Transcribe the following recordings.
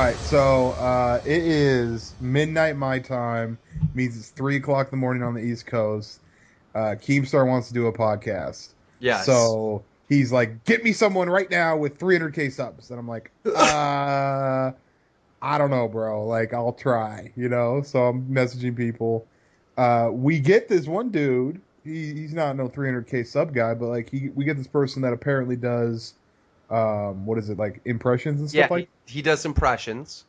right, so it is midnight my time. Means it's 3 o'clock in the morning on the East Coast. Keemstar wants to do a podcast, Yes. so he's like, "Get me someone right now with 300K subs," and I'm like, I don't know, bro. Like, I'll try, you know. So I'm messaging people. We get this one dude. He's not no 300K sub guy, but like we get this person that apparently does what is it, like impressions and Yeah, stuff like. he does impressions.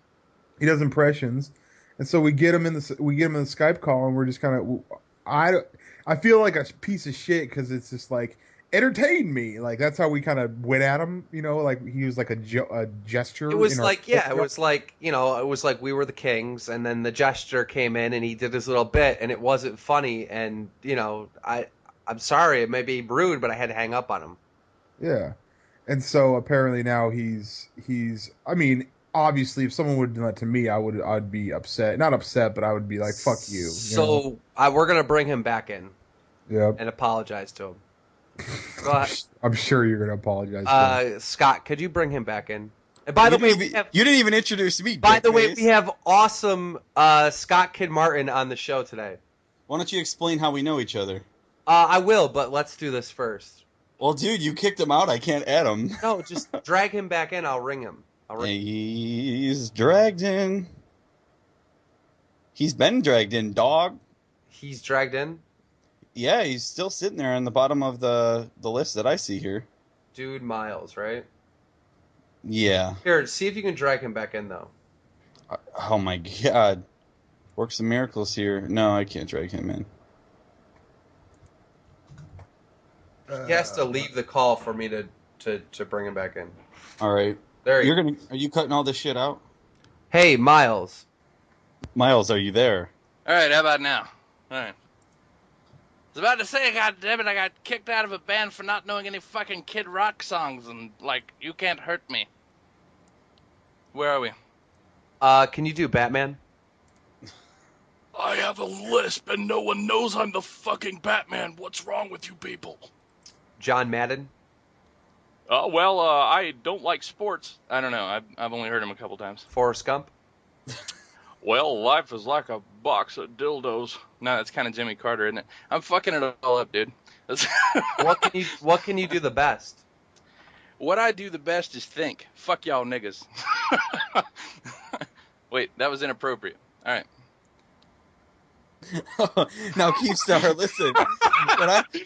He does impressions, and so we get him in the Skype call, and we're just kind of I feel like a piece of shit because it's just like entertain me, like that's how we kind of went at him, you know, like he was like a It gesture in was our like, yeah, it was like, it was like we were the kings, and then the jester came in and he did his little bit, and it wasn't funny, and I'm sorry, it may be rude, but I had to hang up on him. yeah, and so apparently now he's I mean obviously if someone would have done that to me I'd be upset, not upset, but I would be like fuck you know. So we're gonna bring him back in Yep. and apologize to him. Go ahead. I'm sure you're gonna apologize to him. Scott, could you bring him back in? And by the way, You didn't even introduce me. by the way, dickface. we have awesome Scott Kinmartin on the show today. Why don't you explain how we know each other? I will, but let's do this first. Well, dude, you kicked him out. I can't add him. No, just drag him back in. I'll ring him. He's dragged in. He's been dragged in, dog. He's dragged in? Yeah, he's still sitting there on the bottom of the list that I see here. Dude Miles, right? Yeah. Here, see if you can drag him back in, though. Oh my god. Work some miracles here. No, I can't drag him in. He has to leave the call for me to bring him back in. All right. There you go. Are you cutting all this shit out? Hey, Miles. Miles, are you there? All right, how about now? All right. I was about to say, goddammit, I got kicked out of a band for not knowing any fucking Kid Rock songs, and, like, You Can't Hurt Me. Where are we? Can you do Batman? I have a lisp and no one knows I'm the fucking Batman. What's wrong with you people? John Madden? Well, I don't like sports. I don't know. I've only heard him a couple times. Forrest Gump? Well, life is like a box of dildos. No, that's kind of Jimmy Carter, isn't it? I'm fucking it all up, dude. What can you do the best? What I do the best is think. Fuck y'all niggas. Wait, that was inappropriate. All right. Now, Keepstar, listen.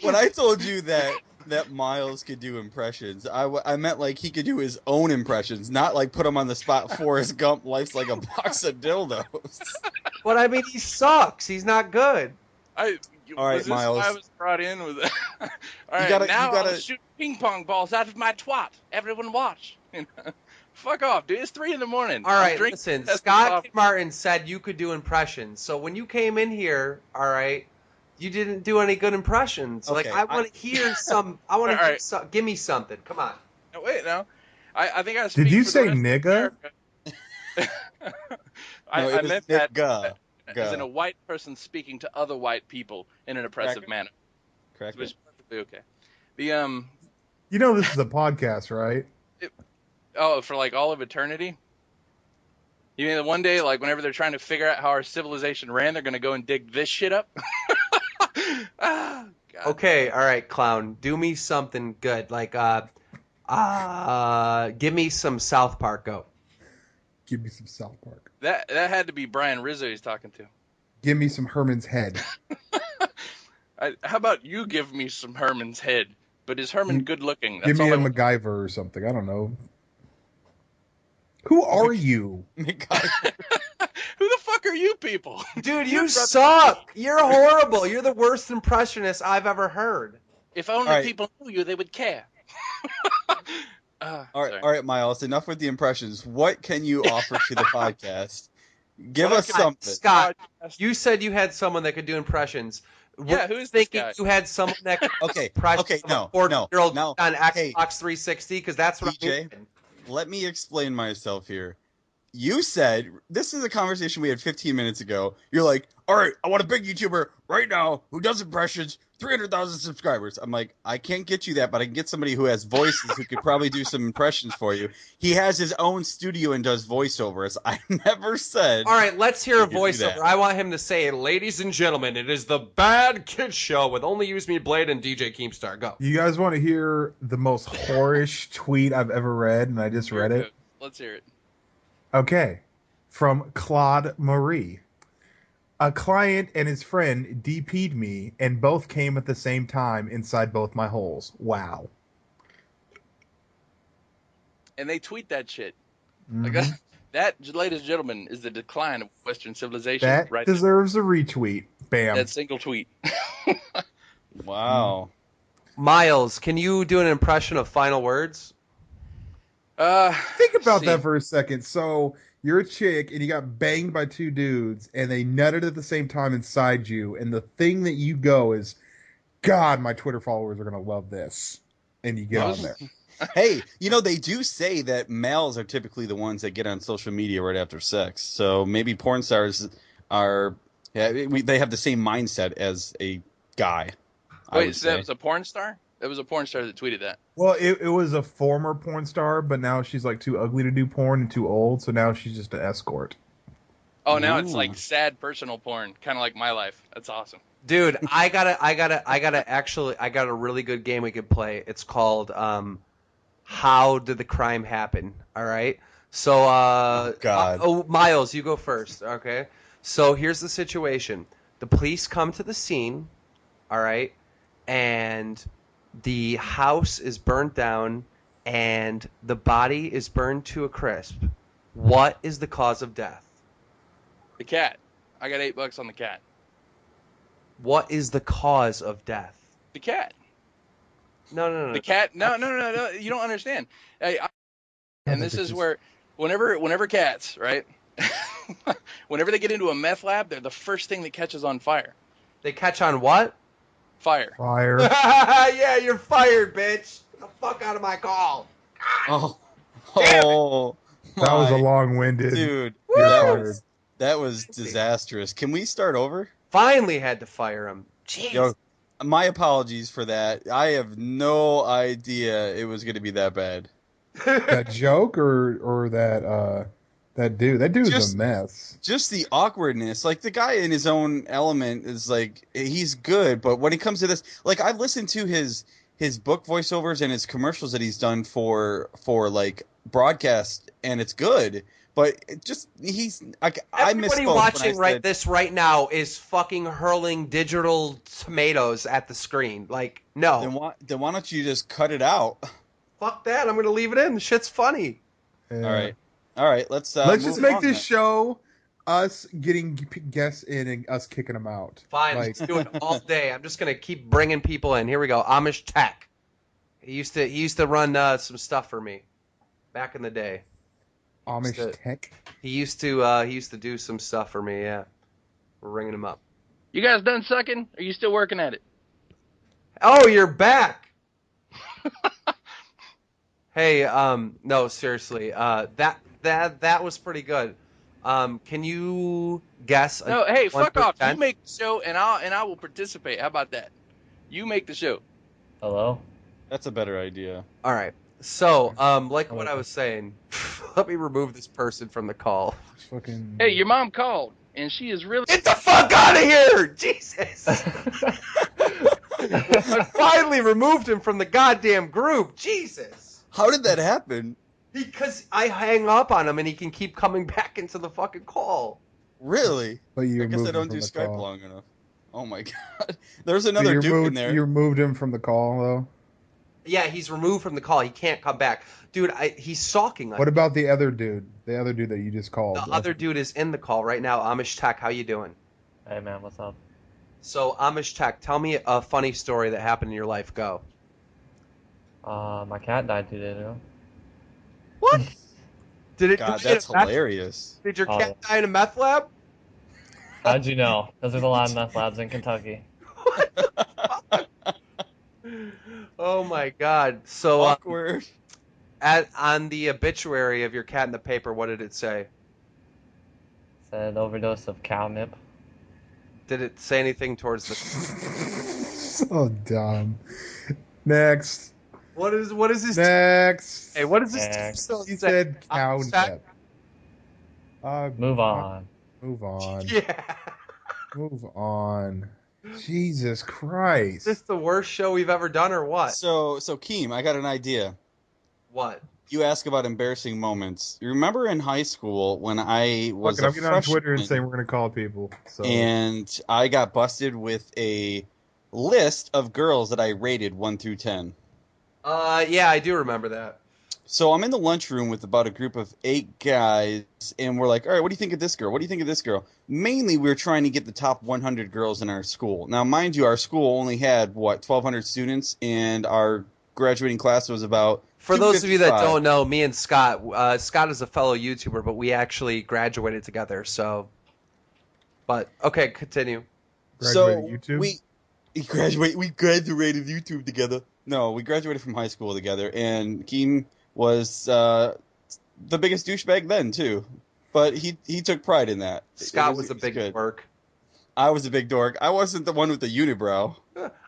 When I told you that Miles could do impressions, I meant like he could do his own impressions, not like put him on the spot. Forrest Gump, life's like a box of dildos. But I mean, he sucks. He's not good. All right, Miles. I was brought in with. All right, gotta- now you gotta- I'll shoot ping pong balls out of my twat. Everyone watch. Fuck off, dude. It's 3 a.m. All right, listen. That's Scott Martin said you could do impressions. So when you came in here, all right, you didn't do any good impressions. Okay, like I want to hear some. I want to hear right. some. Give me something. Come on. No, wait, no. I think I Did speak you for the say rest of nigga? America. No, I it was meant that nigga. as in a white person speaking to other white people in an oppressive Correct. manner. Correct. Which is perfectly okay. You know this is a podcast, right? For like all of eternity? You mean that one day, like whenever they're trying to figure out how our civilization ran, they're going to go and dig this shit up? God. Okay, all right, clown. Do me something good. Like give me some South Park. Go. Give me some South Park. That had to be Brian Rizzo he's talking to. Give me some Herman's head. How about you give me some Herman's head? But is Herman good looking? Give me a all I- MacGyver or something. I don't know. Who are you? Who the fuck are you people? Dude, you suck. You're horrible. You're the worst impressionist I've ever heard. If only All right. people knew you, they would care. All Sorry. right, Miles. Enough with the impressions. What can you offer to the podcast? Give us something. Scott, you said you had someone that could do impressions. Yeah, who's this thinking guy? you had someone that could Okay, impressions okay, of no, a 40-year-old no, on Xbox hey, 360? Because that's what I'm PJ, thinking. let me explain myself here. You said, this is a conversation we had 15 minutes ago. You're like, all right, I want a big YouTuber right now who does impressions, 300,000 subscribers. I'm like, I can't get you that, but I can get somebody who has voices who could probably do some impressions for you. He has his own studio and does voiceovers. I never said. All right, let's hear a you could do that. voiceover. I want him to say, "Ladies and gentlemen, it is the Bad Kid Show with Only Use Me Blade and DJ Keemstar." Go. You guys want to hear the most whorish tweet I've ever read, and I just read it? Let's hear it. Okay. From Claude Marie. A client and his friend DP'd me, and both came at the same time inside both my holes. Wow. And they tweet that shit. Mhm. Like that, ladies and gentlemen, is the decline of Western civilization. That right deserves a retweet. Bam. That single tweet. Wow. Miles, can you do an impression of Final Words? Think about see. that for a second. So you're a chick and you got banged by two dudes and they nutted at the same time inside you, and the thing that you go is, God, my Twitter followers are gonna love this. And you get on there. Hey, they do say that males are typically the ones that get on social media right after sex. So maybe porn stars are, they have the same mindset as a guy. Wait, so that was a porn star? It was a porn star that tweeted that. Well, it was a former porn star, but now she's like too ugly to do porn and too old, so now she's just an escort. Oh, now it's Ooh. like sad personal porn, kind of like my life. That's awesome. Dude, I got a really good game we could play. It's called How Did the Crime Happen? All right. So God. Miles, you go first, okay? So here's the situation. The police come to the scene, all right? And the house is burnt down and the body is burned to a crisp. What is the cause of death? The cat. I got $8 on the cat. What is the cause of death? The cat. No. The cat. No. You don't understand. And this is where, whenever cats, right? Whenever they get into a meth lab, they're the first thing that catches on fire. They catch on what? Fire. Fire. Yeah, you're fired, bitch. Get the fuck out of my call. Oh. Damn it. Oh. That was a my- long-winded. Dude, You're that fired. was disastrous. Can we start over? Finally had to fire him. Jeez. Yo, my apologies for that. I have no idea it was going to be that bad. That joke or that dude. That dude's Just- a mess. Just the awkwardness. Like, the guy in his own element is like, he's good, but when it comes to this, like, I've listened to his book voiceovers and his commercials that he's done for like broadcast, and it's good. But it just I Everybody misspoke watching when I said, this right now is fucking hurling digital tomatoes at the screen. Like, no. Then why don't you just cut it out? Fuck that. I'm going to leave it in. The shit's funny. Yeah. All right. Let's Let's move just make on this then. show us getting guests in and us kicking them out. Fine, Like, let's do it all day. I'm just going to keep bringing people in. Here we go. Amish Tech. He used to run some stuff for me back in the day. Amish tech. He used to do some stuff for me, yeah. We're ringing him up. You guys done sucking? Or are you still working at it? Oh, you're back. Hey, no, seriously. That was pretty good. Can you guess? No, hey, fuck off. 1%? You make the show and I will participate. How about that? You make the show. Hello? That's a better idea. All right. So, like what I was saying, let me remove this person from the call. Fucking. Hey, your mom called and she is really Get the fuck out of here! Jesus! I finally removed him from the goddamn group. Jesus! How did that happen? Because I hang up on him and he can keep coming back into the fucking call. Really? But you I guess removed I him don't from do the Skype call. long enough. Oh my god. There's So another you dude removed, in there. You removed him from the call, though. Yeah, he's removed from the call. He can't come back. Dude, he's stalking us. What about the other dude? The other dude that you just called. The other dude is in the call right now. Amish Tech, how you doing? Hey man, what's up? So, Amish Tech, tell me a funny story that happened in your life. Go. My cat died 2 days ago. What? Did it? God, die in that's a meth- hilarious. Did your Oh, cat die in a meth lab? How'd you know? Because there's a lot of meth labs in Kentucky. Oh my God! So, Awkward. on the obituary of your cat in the paper, what did it say? Said overdose of cow nip. Did it say anything towards the? So dumb. Next. What is this? Next. Hey, what is this Next. still He say? said cow Sack- nip. Move on. Move on. Yeah. Move on. Jesus Is Christ. this the worst show we've ever done, or what? So Keem, I got an idea. What? You ask about embarrassing moments. You remember in high school when I Fuck was it, a I'm getting on Twitter and freshman saying we're gonna call people. So and I got busted with a list of girls that I rated 1 through 10. Yeah, I do remember that. So I'm in the lunchroom with about a group of 8 guys, and we're like, all right, what do you think of this girl? What do you think of this girl? Mainly, we were trying to get the top 100 girls in our school. Now, mind you, our school only had, 1,200 students, and our graduating class was about For those of you that 255. don't know, me and Scott, Scott is a fellow YouTuber, but we actually graduated together. So, but okay, continue. graduated So YouTube. we graduated YouTube together. No, we graduated from high school together, and Keem was the biggest douchebag then too. But he took pride in that. Scott was a It was big good. dork. I was a big dork. I wasn't the one with the unibrow.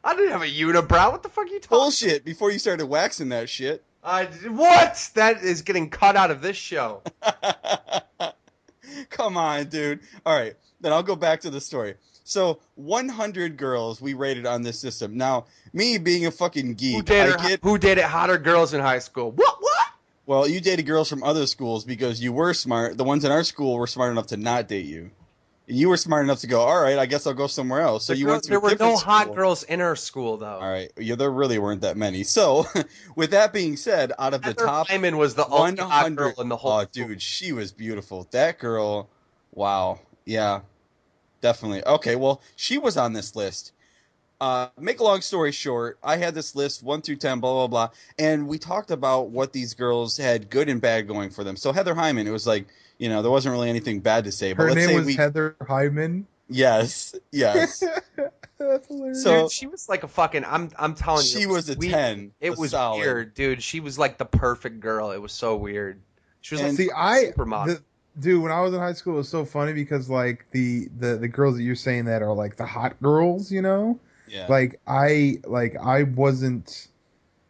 I didn't have a unibrow. What the fuck are you talking? Bullshit! Before you started waxing that shit. What? That is getting cut out of this show. Come on, dude. All right, then I'll go back to the story. So 100 girls we rated on this system. Now, me being a fucking geek, Who dated hotter girls in high school? What? well, you dated girls from other schools because you were smart. The ones in our school were smart enough to not date you. And you were smart enough to go, all right, I guess I'll go somewhere else. So you went to There a were different no hot school. girls in our school, though. All right, yeah, there really weren't that many. So, with that being said, out of the Heather top Hyman was the only hot girl 100, in the whole oh, school. dude, she was beautiful. That girl, wow, yeah, definitely. Okay, well, she was on this list. Make a long story short, I had this list 1 through 10, blah blah blah, and we talked about what these girls had good and bad going for them. So Heather Hyman, it was like, there wasn't really anything bad to say, but Her let's name say was Heather Hyman. yes, yes. That's hilarious. So Dude, she was like a fucking. I'm telling you, she was a 10, It a was solid. weird, dude. She was like the perfect girl. It was so weird. She was like And See, a supermodel. dude, when I was in high school, it was so funny because like the girls that you're saying that are like the hot girls, yeah. I wasn't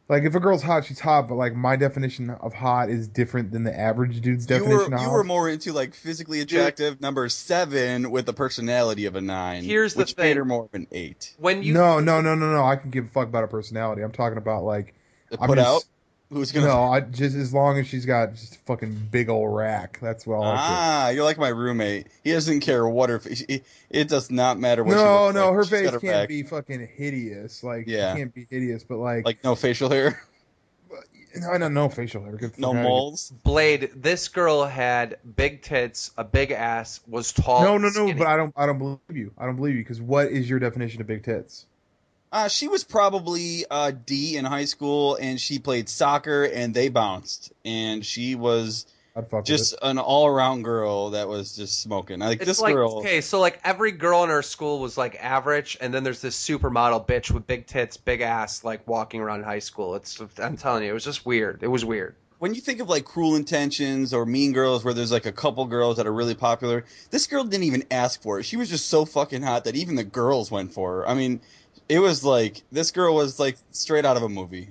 like if a girl's hot, she's hot, but like my definition of hot is different than the average dude's definition of You hot. were more into like physically attractive number 7 with a personality of a 9, Here's the which made thing. her more of an 8. When you No. I can give a fuck about her personality. I'm talking about like To I'm put out, just who's gonna? no, I just as long as she's got just a fucking big old rack. That's what all I care. You're like my roommate. He doesn't care what her. It does not matter what she No, looks no, like. her She's got face her can't back. be fucking hideous. Like she Yeah, can't be hideous, but like like no facial hair, I don't know facial hair. Get the no fuck out of here. moles. Blade, this girl had big tits, a big ass, was tall, No, skinny. but I don't believe you. I don't believe you because what is your definition of big tits? She was probably D in high school, and she played soccer, and they bounced, and she was I'd fuck with just it. an all-around girl that was just smoking. Like It's this like girl. okay, so like every girl in our school was like average, and then there's this supermodel bitch with big tits, big ass, like walking around high school. I'm telling you, it was just weird. It was weird. When you think of like Cruel Intentions or Mean Girls, where there's like a couple girls that are really popular, this girl didn't even ask for it. She was just so fucking hot that even the girls went for her. I mean, it was like this girl was like straight out of a movie.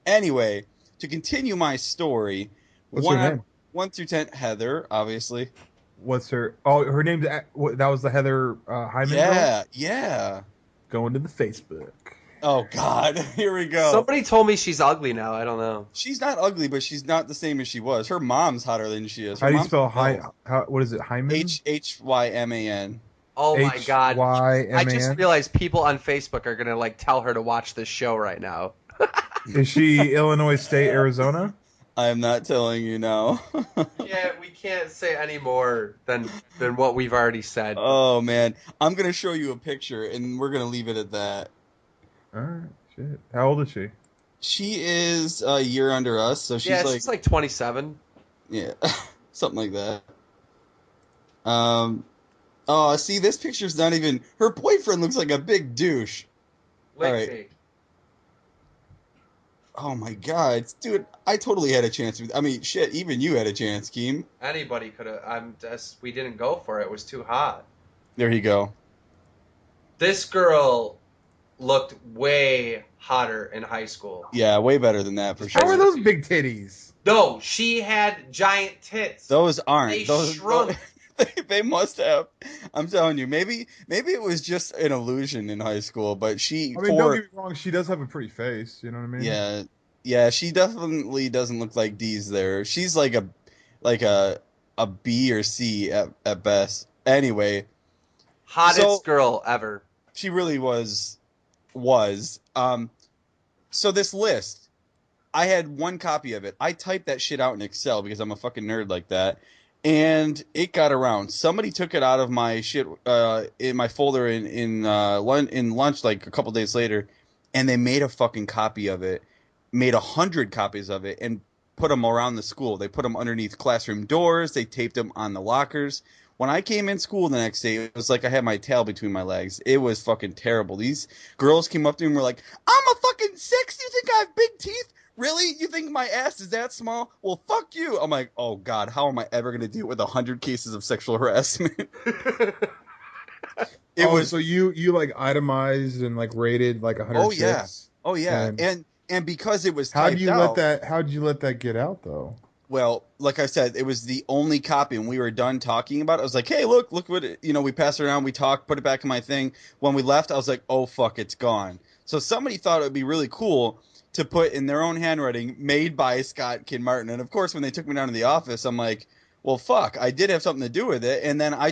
Anyway, to continue my story, What's her name? 1 through 10, Heather, obviously. What's her? Oh, her name's that was the Heather Hyman girl. Yeah. Going to the Facebook. Oh God, here we go. Somebody told me she's ugly now. I don't know. She's not ugly, but she's not the same as she was. Her mom's hotter than she is. Her How do you mom's spell Hy- What is it? Hyman. Hyman. Oh my god! I just Hyman. realized people on Facebook are gonna like tell her to watch this show right now. Is she Illinois State, Arizona? I am not telling you now. We can't say any more than what we've already said. Oh man, I'm gonna show you a picture, and we're gonna leave it at that. All right, shit. How old is she? She is a year under us, so she's she's like 27. yeah, something like that. Oh, see, this picture's not even. Her boyfriend looks like a big douche. Let's All right. see. Oh my god, dude! I totally had a chance. I mean, shit. Even you had a chance, Keem. Anybody could have. We didn't go for it. It was too hot. There you go. This girl looked way hotter in high school. Yeah, way better than that for How are sure. those big titties? No, she had giant tits. Those aren't They those. shrunk. They must have. I'm telling you, maybe it was just an illusion in high school, but I mean, don't get me wrong, she does have a pretty face. You know what I mean? yeah, yeah, she definitely doesn't look like D's there. She's like a B or C at best. Anyway, so Hottest girl ever. she really was. So this list, I had one copy of it. I typed that shit out in Excel because I'm a fucking nerd like that. And it got around. Somebody took it out of my shit in my folder in lunch like a couple days later, and they made a fucking copy of it, made 100 copies of it, and put them around the school. They put them underneath classroom doors. They taped them on the lockers. When I came in school the next day, it was like I had my tail between my legs. It was fucking terrible. These girls came up to me and were like, "I'm a fucking 6. You think I have big teeth? Really? You think my ass is that small? Well, fuck you." I'm like, oh god, how am I ever gonna deal with 100 cases of sexual harassment? So you like itemized and like rated like 100 Oh yeah, chicks. oh yeah, And and because it was how do typed you let out. that? How did you let that get out though? Well, like I said, it was the only copy, and we were done talking about it. I was like, hey, look what we passed it around, we talked, put it back in my thing. When we left, I was like, oh fuck, it's gone. So somebody thought it would be really cool to put in their own handwriting, made by Scott Kinmartin. And of course, when they took me down to the office, I'm like, well, fuck, I did have something to do with it. And then I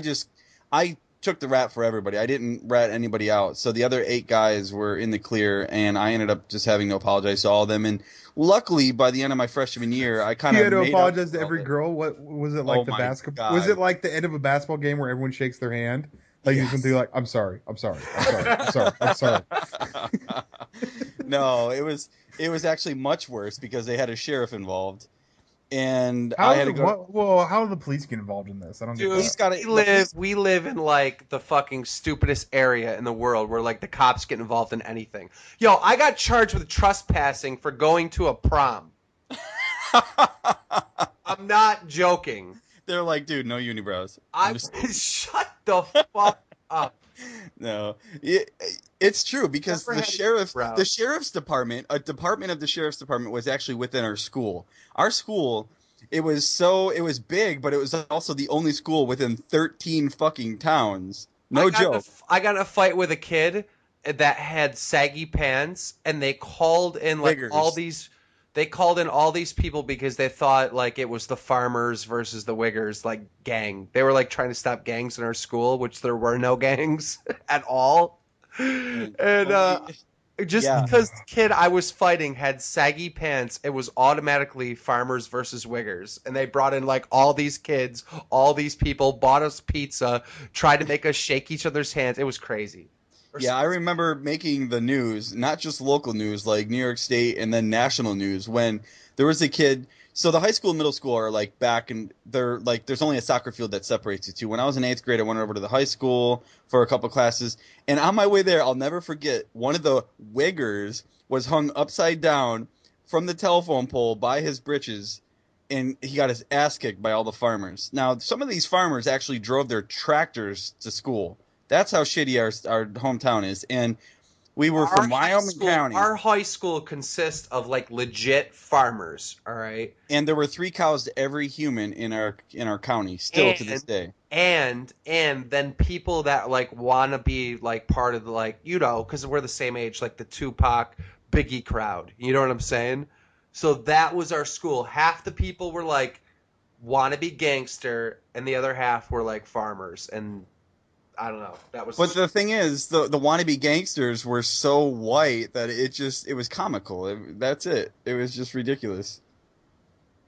took the rat for everybody. I didn't rat anybody out. So the other 8 guys were in the clear, and I ended up just having to apologize to all of them. And luckily, by the end of my freshman year, I kind You of had to made up apologize to for all every of it. girl. What was it Oh like the my basketball? Was it god. like the end of a basketball game where everyone shakes their hand? Like you just went through Yes. like, I'm sorry, I'm sorry, I'm sorry, I'm sorry, I'm sorry. No, it was actually much worse because they had a sheriff involved, and I How had to go. what? Well, how do the police get involved in this? I don't get Dude, that. Police got we it. The live police. we live in like the fucking stupidest area in the world where like the cops get involved in anything. Yo, I got charged with trespassing for going to a prom. I'm not joking. They're like, dude, no unibrows. I'm I just shut the fuck up. no. It's true because Never the had sheriff, the eyebrows. sheriff's department, a department of the sheriff's department was actually within our school. Our school, it was big, but it was also the only school within 13 fucking towns. I No got in a, joke. I got in a fight with a kid that had saggy pants, and they called in like all Wiggers. these. They called in all these people because they thought like it was the farmers versus the Wiggers like gang. They were like trying to stop gangs in our school, which there were no gangs at all. And Well, just yeah. because the kid I was fighting had saggy pants, it was automatically farmers versus Wiggers. And they brought in like all these kids, all these people, bought us pizza, tried to make us shake each other's hands. It was crazy. Yeah, I remember making the news, not just local news like New York State and then national news when there was a kid. So the high school and middle school are like back and they're like there's only a soccer field that separates the two. When I was in 8th grade, I went over to the high school for a couple classes, and on my way there, I'll never forget one of the Wiggers was hung upside down from the telephone pole by his britches, and he got his ass kicked by all the farmers. Now, some of these farmers actually drove their tractors to school. That's how shitty our hometown is. And we were Our from high Wyoming school, County, our high school consists of like legit farmers. All right. and there were 3 cows to every human in our county, still to this and day. and then people that like want to be like part of the like because we're the same age, like the Tupac Biggie crowd, you know what I'm saying? So that was our school. Half the people were like want to be gangster, and the other half were like farmers. And I don't know, that But was the thing is, the wannabe gangsters were so white that it was comical. That's it. It was just ridiculous.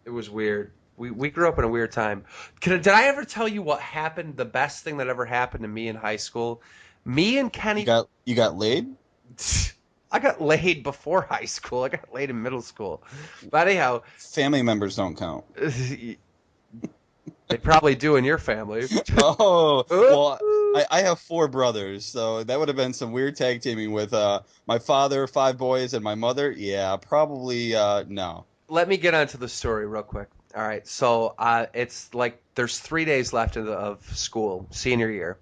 it was weird. We grew up in a weird time. Did I ever tell you what happened, the best thing that ever happened to me in high school? Me and You Kenny. got you got laid? I got laid before high school. I got laid in middle school. But anyhow, Family members don't count. they probably do in your family. Oh, well, Ooh. I have 4 brothers, so that would have been some weird tag teaming with my father, 5 boys, and my mother. Yeah, probably no. Let me get onto the story real quick. All right, so it's like there's 3 days left of school, senior year.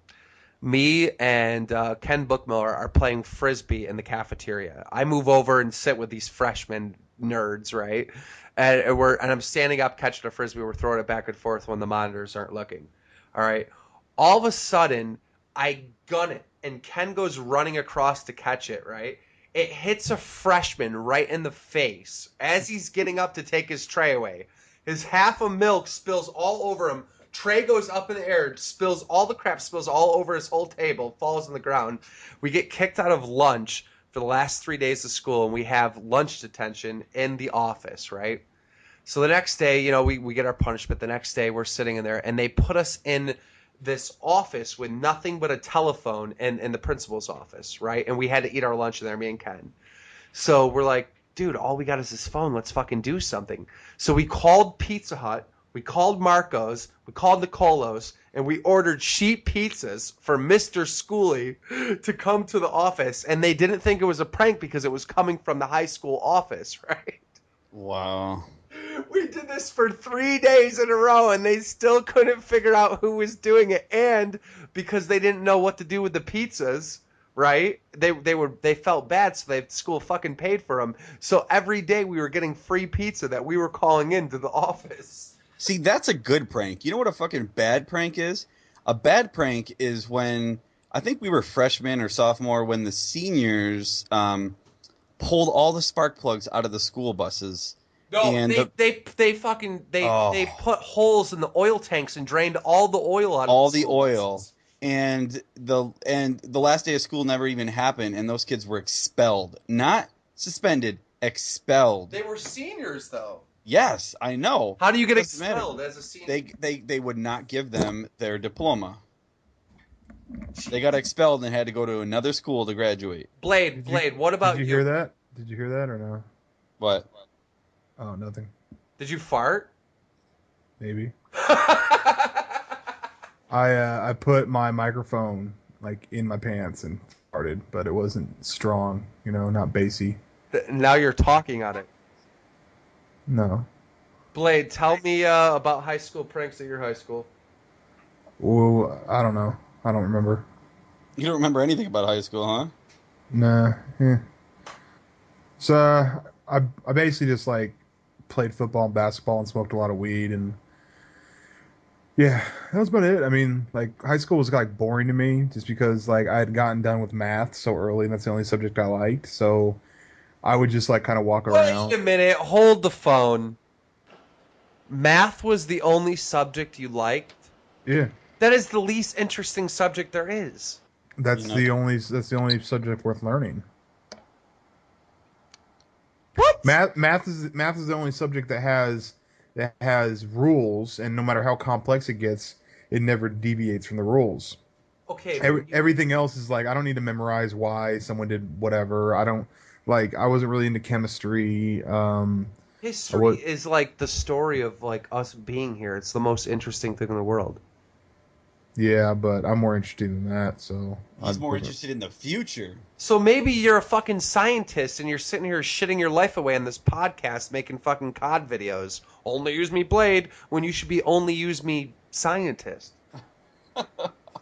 Me and Ken Bookmiller are playing frisbee in the cafeteria. I move over and sit with these freshman nerds, right? And I'm standing up catching a frisbee. We're throwing it back and forth when the monitors aren't looking. All right. All of a sudden, I gun it, and Ken goes running across to catch it. Right. It hits a freshman right in the face as he's getting up to take his tray away. His half of milk spills all over him. Tray goes up in the air, spills all the crap, spills all over his whole table, falls on the ground. We get kicked out of lunch for the last 3 days of school, and we have lunch detention in the office, right? So the next day, we get our punishment. The next day, we're sitting in there, and they put us in this office with nothing but a telephone in the principal's office, right? And we had to eat our lunch in there, me and Ken. So we're like, dude, all we got is this phone. Let's fucking do something. So we called Pizza Hut, we called Marco's, we called Nicolo's, and we ordered sheet pizzas for Mr. Schooley to come to the office. And they didn't think it was a prank because it was coming from the high school office, right? Wow. We did this for 3 days in a row, and they still couldn't figure out who was doing it. And because they didn't know what to do with the pizzas, right? They felt bad, so the school fucking paid for them. So every day we were getting free pizza that we were calling into the office. See, that's a good prank. You know what a fucking bad prank is? A bad prank is when I think we were freshmen or sophomore when the seniors pulled all the spark plugs out of the school buses. No, And they put holes in the oil tanks and drained all the oil out all of the the school oil. buses. And the last day of school never even happened, and those kids were expelled. Not suspended, expelled. They were seniors, though. Yes, I know. How do you get Doesn't matter. expelled as a senior? They would not give them their diploma. They got expelled and had to go to another school to graduate. Blade, what about Did you hear that? Did you hear that or no? What? Oh, nothing. Did you fart? Maybe. I put my microphone like in my pants and farted, but it wasn't strong, not bassy. Now you're talking on it. No. Blade, tell me about high school pranks at your high school. Well, I don't know. I don't remember. You don't remember anything about high school, huh? Nah. So I basically just like played football and basketball and smoked a lot of weed, and yeah, that was about it. I mean, like high school was like boring to me just because like I had gotten done with math so early and that's the only subject I liked. So I would just like kind of walk around. Wait a minute, hold the phone. Math was the only subject you liked? Yeah. That is the least interesting subject there is. That's the only subject worth learning. What? Math is the only subject that has rules, and no matter how complex it gets, it never deviates from the rules. Okay. Everything else is like I don't need to memorize why someone did whatever. I wasn't really into chemistry. History is like the story of like us being here. It's the most interesting thing in the world. Yeah, but I'm more interested in that. So He's more interested in the future. So maybe you're a fucking scientist and you're sitting here shitting your life away on this podcast making fucking COD videos. Only use me Blade when you should be only use me scientist.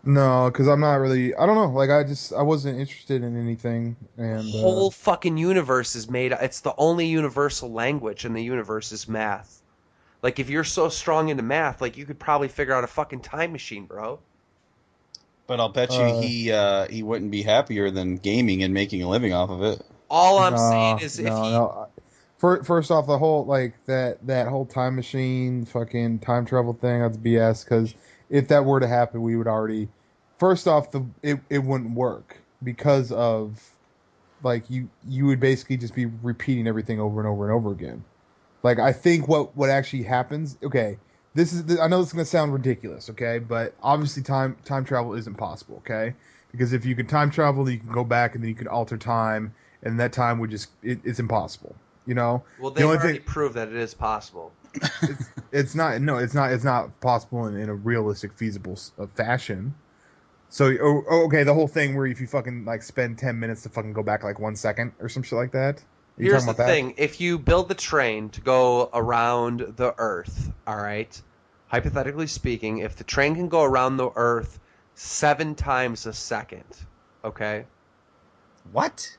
No, because I'm not really. I don't know. Like I wasn't interested in anything, and The whole fucking universe is made. It's the only universal language in the universe is math. Like if you're so strong into math, like you could probably figure out a fucking time machine, bro. But I'll bet you he wouldn't be happier than gaming and making a living off of it. All I'm saying is no. First off, the whole like that whole time machine, fucking time travel thing, that's BS. Because if that were to happen, we would already. First off, it wouldn't work because of like you would basically just be repeating everything over and over and over again. Like I think what actually happens. Okay, I know this is gonna sound ridiculous. Okay, but obviously time travel isn't possible. Okay, because if you can time travel, you can go back and then you can alter time, and that time would it's impossible. Well, they've already proved that it is possible. It's not possible in a realistic, feasible fashion. So, okay, the whole thing where if you fucking like spend 10 minutes to fucking go back like 1 second or some shit like that. Are you Here's talking the about that? thing: if you build the train to go around the Earth, all right, hypothetically speaking, if the train can go around the Earth 7 times a second, okay, What?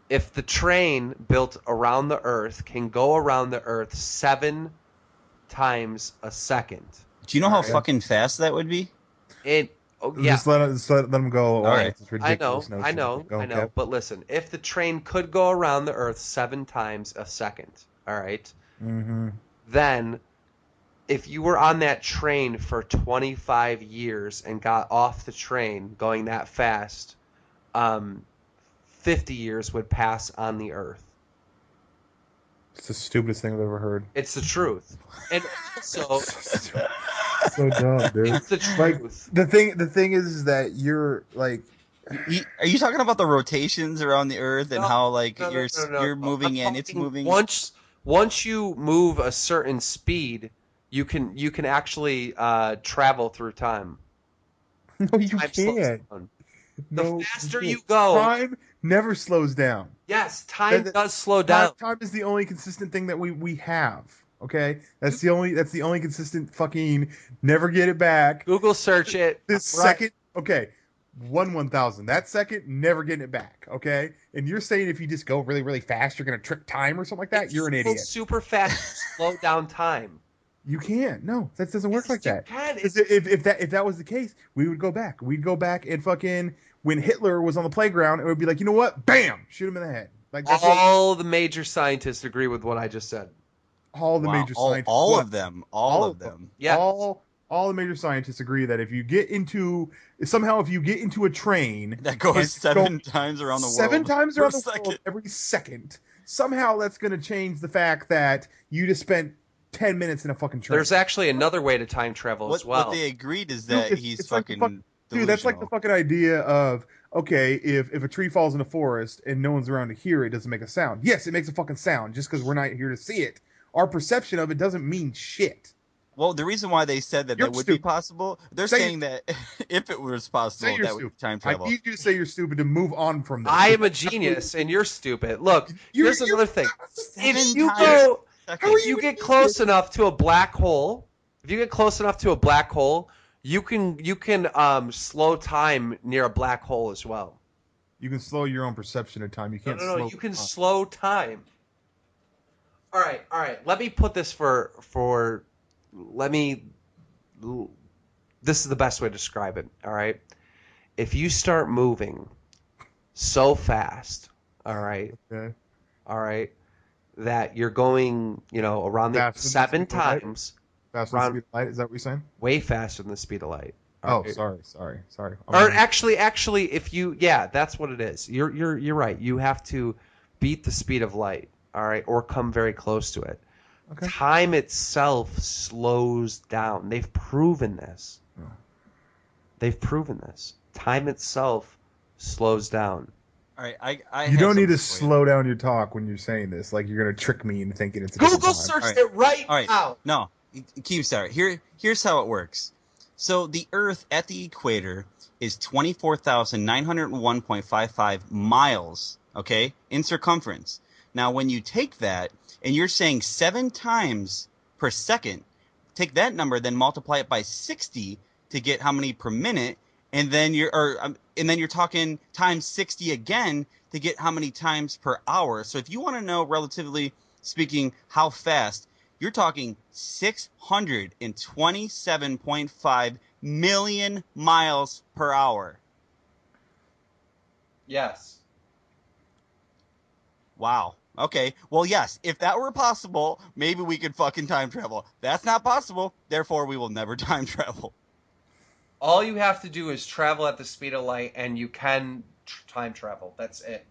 if the train built around the Earth can go around the Earth 7 times a second, Do you know all how right, fucking fast that would be? oh yeah, Just let them go All along right. with this ridiculous I notion. know, Go, I know. Kev. But listen, if the train could go around the Earth 7 times a second, all right, Mm-hmm. then if you were on that train for 25 years and got off the train going that fast, 50 years would pass on the Earth. It's the stupidest thing I've ever heard. It's the truth. And also, So dumb, dude. it's the Like truth. the thing is that you're like Are you talking about the rotations around the Earth and No, how like no, no, no, no, you're no. I'm moving and it's talking moving? once you move a certain speed, you can actually travel through time. no, you Time slows can't. down. The No, you faster you can't. go, Time never slows down. yes, That, time that- does slow time, down. time is the only consistent thing that we have. Okay, You that's the only consistent fucking never get it back. Google search it. This Right. second, okay, 1/1000. That second, never getting it back. Okay, and you're saying if you just go really really fast, you're gonna trick time or something like that? It's You're an still idiot. super fast. Slow down time. You can't. No, that doesn't work Yes, like you that. can. Because if that was the case, we would go back. We'd go back and fucking when Hitler was on the playground, it would be like, you know what? Bam! Shoot him in the head. Like that's what All the major scientists agree with what I just said. all the Wow, major scientists. all What? of them, all All of of them. them. Yeah. All the major scientists agree that if you get into somehow if you get into a train That and goes it's going 7 times around the seven world times per around the world second. every second, somehow that's going to change the fact that you just spent 10 minutes in a fucking train. There's actually another way to time travel as What well. they agreed is Dude, that it's, he's it's like the fuck, fucking dude. That's like the delusional. fucking idea of okay, if a tree falls in a forest and no one's around to hear it, it doesn't make a sound. Yes, it makes a fucking sound just because we're not here to see it. Our perception of it doesn't mean shit. Well, the reason why they said that You're that would be stupid. possible, they're Say saying that if it was say possible, you're that would be stupid. time I travel. need you to say you're stupid to move on from this. I 'Cause am a that's absolutely- genius and you're stupid. Look, here's you're another thing. If 7 you times go, a how are second. if you you an get idiot? close enough to a black hole, if you get close enough to a black hole, you can slow time near a black hole as well. You can slow your own perception of time. You No, can't no, no. slow You can time. slow time. All right, all right. Let me put this for let me. This is the best way to describe it. All right. If you start moving so fast, all right, Okay. all right, that you're going, around the Faster than the seven speed of light. times, Faster than the around speed of light. Is that what you're saying? way faster than the speed of light. All Oh, right? sorry. Or actually, if you, yeah, that's what it is. You're right. You have to beat the speed of light, all right, or come very close to it. Okay. Time itself slows down. They've proven this. Oh. They've proven this. Time itself slows down. All right, I You have don't need to something for you. slow down your talk when you're saying this. Like you're gonna trick me into thinking it's a different Google time. searched All right. it right All right. now. No, Keemstar. Here's how it works. So the Earth at the equator is 24,901.55 miles, okay, in circumference. Now, when you take that and you're saying 7 times per second, take that number, then multiply it by 60 to get how many per minute, and then you're talking times 60 again to get how many times per hour. So if you want to know, relatively speaking, how fast, you're talking 627.5 million miles per hour. Yes. Wow. Okay. Well, yes, if that were possible, maybe we could fucking time travel. That's not possible. Therefore, we will never time travel. All you have to do is travel at the speed of light, and you can time travel. That's it.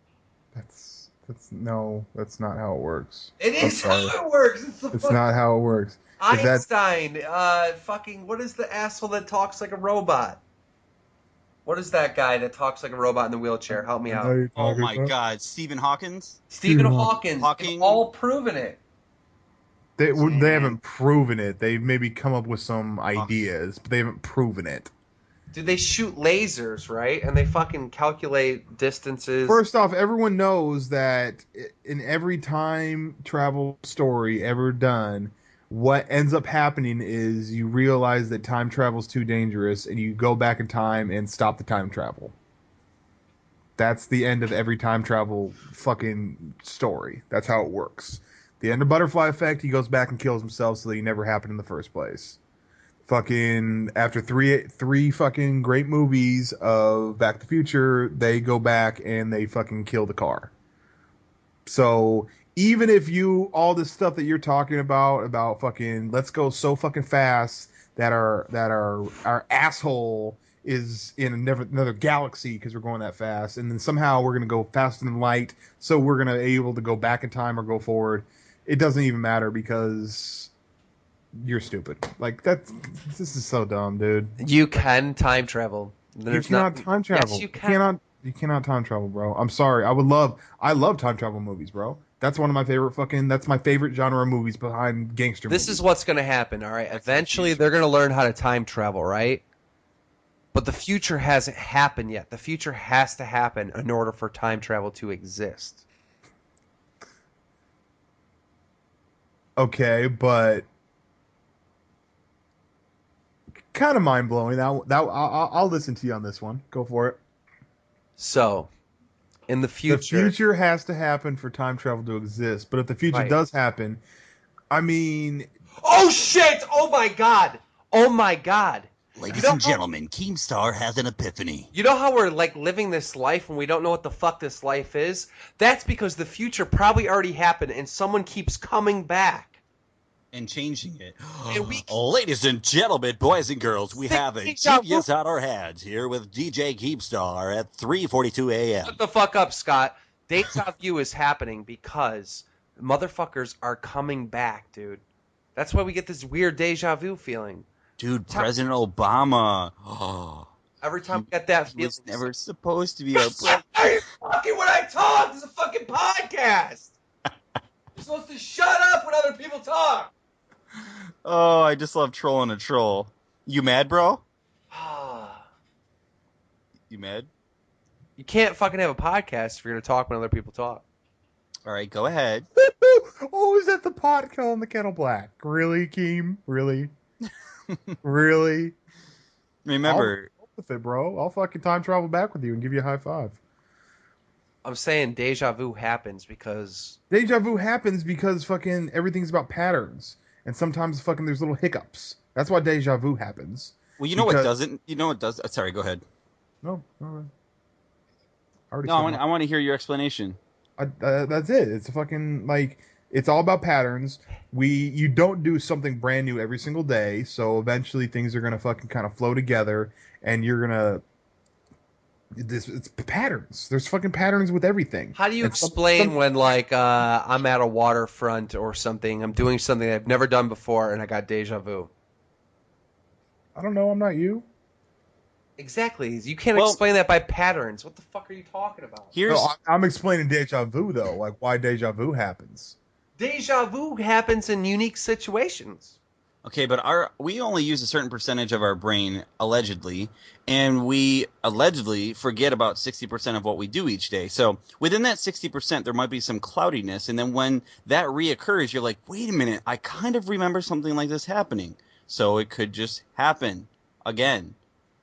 That's not how it works. It I'm is how sorry. it works. It's the It's fucking not how it works. If that Einstein. Fucking. What is the asshole that talks like a robot? What is that guy that talks like a robot in the wheelchair? Help me I know out. you're Oh talking my about. God, Stephen Hawkins. Stephen Stephen Hawking. They've Hawking. all proven it. They haven't proven it. They've maybe come up with some Oh. ideas, but they haven't proven it. Dude, they shoot lasers, right? And they fucking calculate distances. First off, everyone knows that in every time travel story ever done, what ends up happening is you realize that time travel is too dangerous and you go back in time and stop the time travel. That's the end of every time travel fucking story. That's how it works. The end of Butterfly Effect, he goes back and kills himself so that he never happened in the first place. Fucking after three fucking great movies of Back to the Future, they go back and they fucking kill the car. So even if all this stuff that you're talking about fucking let's go so fucking fast that our asshole is in another galaxy because we're going that fast, and then somehow we're gonna go faster than light, so we're gonna be able to go back in time or go forward. It doesn't even matter because you're stupid. Like this is so dumb, dude. You can time travel. You cannot time travel. Yes, you can. You cannot time travel, bro. I'm sorry. I love time travel movies, bro. That's one of my favorite that's my favorite genre of movies behind gangster movies. This is what's going to happen, all right? Eventually, they're going to learn how to time travel, right? But the future hasn't happened yet. The future has to happen in order for time travel to exist. Okay, but kind of mind blowing. I'll listen to you on this one. Go for it. So, in the future, the future has to happen for time travel to exist. But if the future does happen, I mean, oh shit! Oh my god! Oh my god! Ladies and gentlemen, Keemstar has an epiphany. You know how we're like living this life and we don't know what the fuck this life is? That's because the future probably already happened and someone keeps coming back. And changing it. Ladies and gentlemen, boys and girls, we have a genius on our hands here with DJ Keemstar at 3:42 a.m. Shut the fuck up, Scott. Deja vu is happening because motherfuckers are coming back, dude. That's why we get this weird deja vu feeling. Dude, President Obama. Every time we get that feeling. He was never supposed to be our president. Are you fucking when I talk? This is a fucking podcast. You're supposed to shut up when other people talk. Oh, I just love trolling a troll. You mad, bro? You mad? You can't fucking have a podcast if you're going to talk when other people talk. All right, go ahead. Oh, is that the pot killing the kettle black? Really, Keem? Really? Really? Remember. I'll with it, bro. I'll fucking time travel back with you and give you a high five. I'm saying deja vu happens because... Deja vu happens because fucking everything's about patterns. And sometimes fucking there's little hiccups. That's why deja vu happens. Well, you know what doesn't? You know what does? Sorry, go ahead. No. I want to hear your explanation. That's it. It's a fucking like it's all about patterns. You don't do something brand new every single day, so eventually things are gonna fucking kind of flow together, and you're gonna. It's patterns. There's fucking patterns with everything. How do you explain when like I'm at a waterfront or something? I'm doing something I've never done before, and I got deja vu. I don't know. I'm not you. Exactly. You can't explain that by patterns. What the fuck are you talking about? I'm explaining deja vu though, like why deja vu happens. Deja vu happens in unique situations. Okay, but we only use a certain percentage of our brain, allegedly, and we allegedly forget about 60% of what we do each day. So within that 60%, there might be some cloudiness, and then when that reoccurs, you're like, wait a minute, I kind of remember something like this happening. So it could just happen again.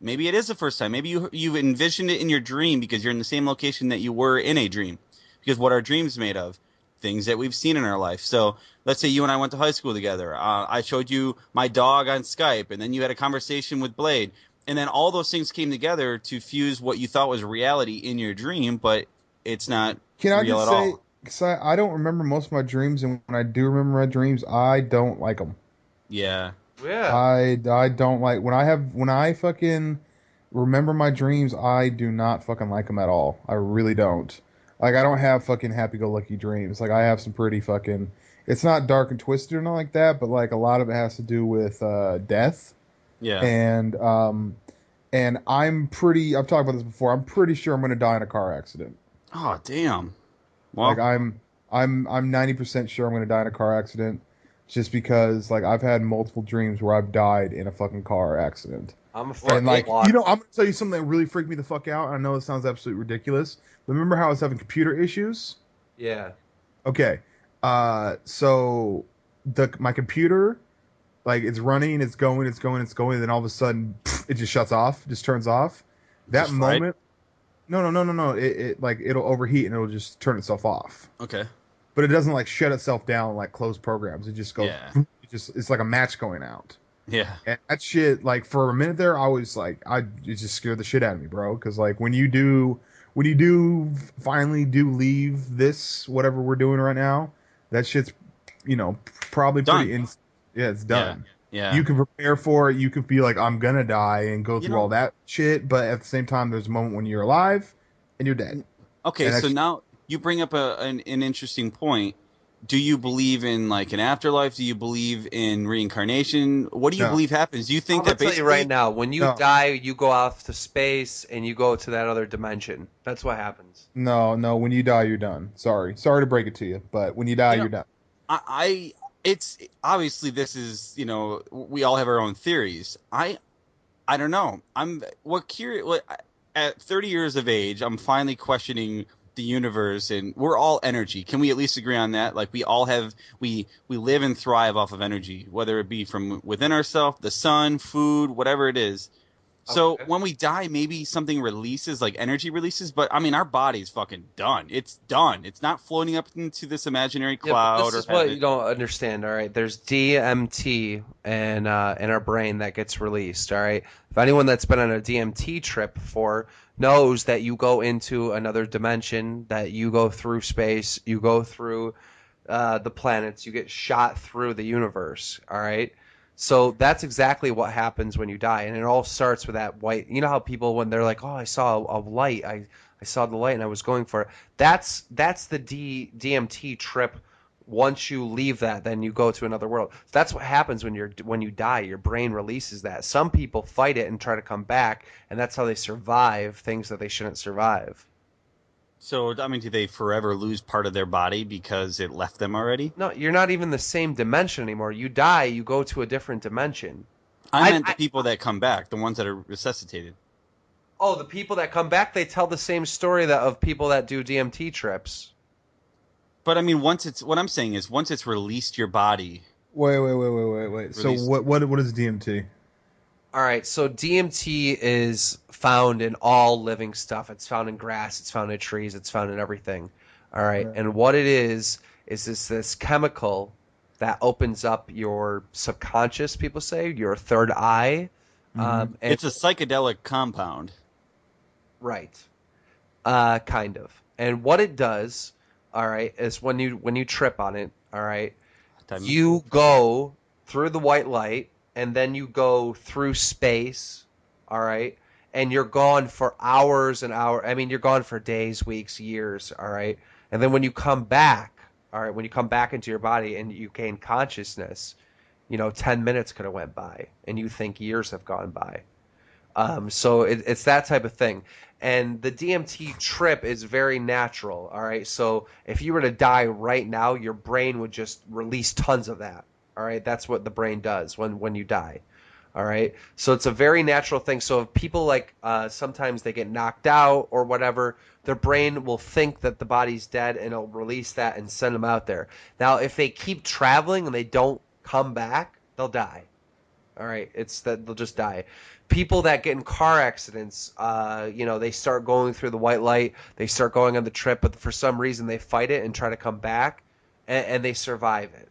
Maybe it is the first time. Maybe you envisioned it in your dream because you're in the same location that you were in a dream. Because what are dreams made of? Things that we've seen in our life. So let's say you and I went to high school together. I showed you my dog on Skype, and then you had a conversation with Blade. And then all those things came together to fuse what you thought was reality in your dream, but it's not real at all. Because I don't remember most of my dreams, and when I do remember my dreams, I don't like them. Yeah. Yeah. I don't like when I fucking remember my dreams. I do not fucking like them at all. I really don't. Like I don't have fucking happy-go-lucky dreams. Like I have some pretty fucking. It's not dark and twisted or not like that, but like a lot of it has to do with death. Yeah. And I'm pretty. I've talked about this before. I'm pretty sure I'm going to die in a car accident. Oh damn. Well, like I'm 90% sure I'm going to die in a car accident. Just because, like, I've had multiple dreams where I've died in a fucking car accident. I'm Well, And like, flawed. I'm gonna tell you something that really freaked me the fuck out. I know it sounds absolutely ridiculous, but remember how I was having computer issues? Yeah. Okay. So my computer, like, it's running, it's going, then all of a sudden it just shuts off, just turns off. That just fried. moment, no. It like it'll overheat and it'll just turn itself off. Okay. But it doesn't like shut itself down like closed programs. It just goes, Yeah. it's like a match going out. Yeah. And that shit, like for a minute there, I was like, it just scared the shit out of me, bro. Because like when you do finally do leave this whatever we're doing right now, that shit's, probably Done. yeah, it's Yeah. done. Yeah. You can prepare for it. You can be like, I'm gonna die and go You through all know. that shit. But at the same time, there's a moment when you're alive and you're dead. Okay, And so that's now you bring up an interesting point. Do you believe in like an afterlife? Do you believe in reincarnation? What do you no, believe happens? Do you I'm think gonna that tell you right basically now, when you no, die, you go off to space and you go to that other dimension. That's what happens. no. When you die, you're done. Sorry to break it to you, but when you die, you know you're done. I it's obviously this is we all have our own theories. I don't know. I'm what curious. At 30 years of age, I'm finally questioning the universe, and we're all energy. Can we at least agree on that? Like we live and thrive off of energy, whether it be from within ourselves, the sun, food, whatever it is. So Okay. when we die, maybe something releases, like energy releases. But I mean, our body's fucking done. It's done. It's not floating up into this imaginary Yeah, but cloud this or is what heaven. you don't understand, all right? There's DMT in our brain that gets released, all right? If anyone that's been on a DMT trip before knows that you go into another dimension, that you go through space, you go through the planets, you get shot through the universe, all right? So that's exactly what happens when you die, and it all starts with that white. You know how people when they're like, "Oh, I saw a light. I saw the light and I was going for it." That's the DMT trip. Once you leave that, then you go to another world. That's what happens when you die. Your brain releases that. Some people fight it and try to come back, and that's how they survive things that they shouldn't survive. So I mean, do they forever lose part of their body because it left them already? No, you're not even the same dimension anymore. You die, you go to a different dimension. I I, meant the I people that come back, the ones that are resuscitated. oh, the people that come back, they tell the same story that of people that do DMT trips. But I mean, what I'm saying is once it's released your body, Wait. So released. what is DMT? All right, so DMT is found in all living stuff. It's found in grass, it's found in trees, it's found in everything. All right, Right. and what it is this chemical that opens up your subconscious. People say your third eye, Mm-hmm. and It's a psychedelic compound. right. Kind of. And what it does, all right, is when you trip on it, all right, Time- you go through the white light and then you go through space, all right, and you're gone for hours and hours. I mean, you're gone for days, weeks, years, all right. And then when you come back, all right, when you come back into your body and you gain consciousness, 10 minutes could have went by and you think years have gone by. So it's that type of thing. And the DMT trip is very natural. All right. So if you were to die right now, your brain would just release tons of that. All right. That's what the brain does when you die. All right. So it's a very natural thing. So if people like sometimes they get knocked out or whatever, their brain will think that the body's dead and it'll release that and send them out there. Now, if they keep traveling and they don't come back, they'll die. All right, it's that they'll just die. People that get in car accidents, they start going through the white light, they start going on the trip, but for some reason they fight it and try to come back, and they survive it.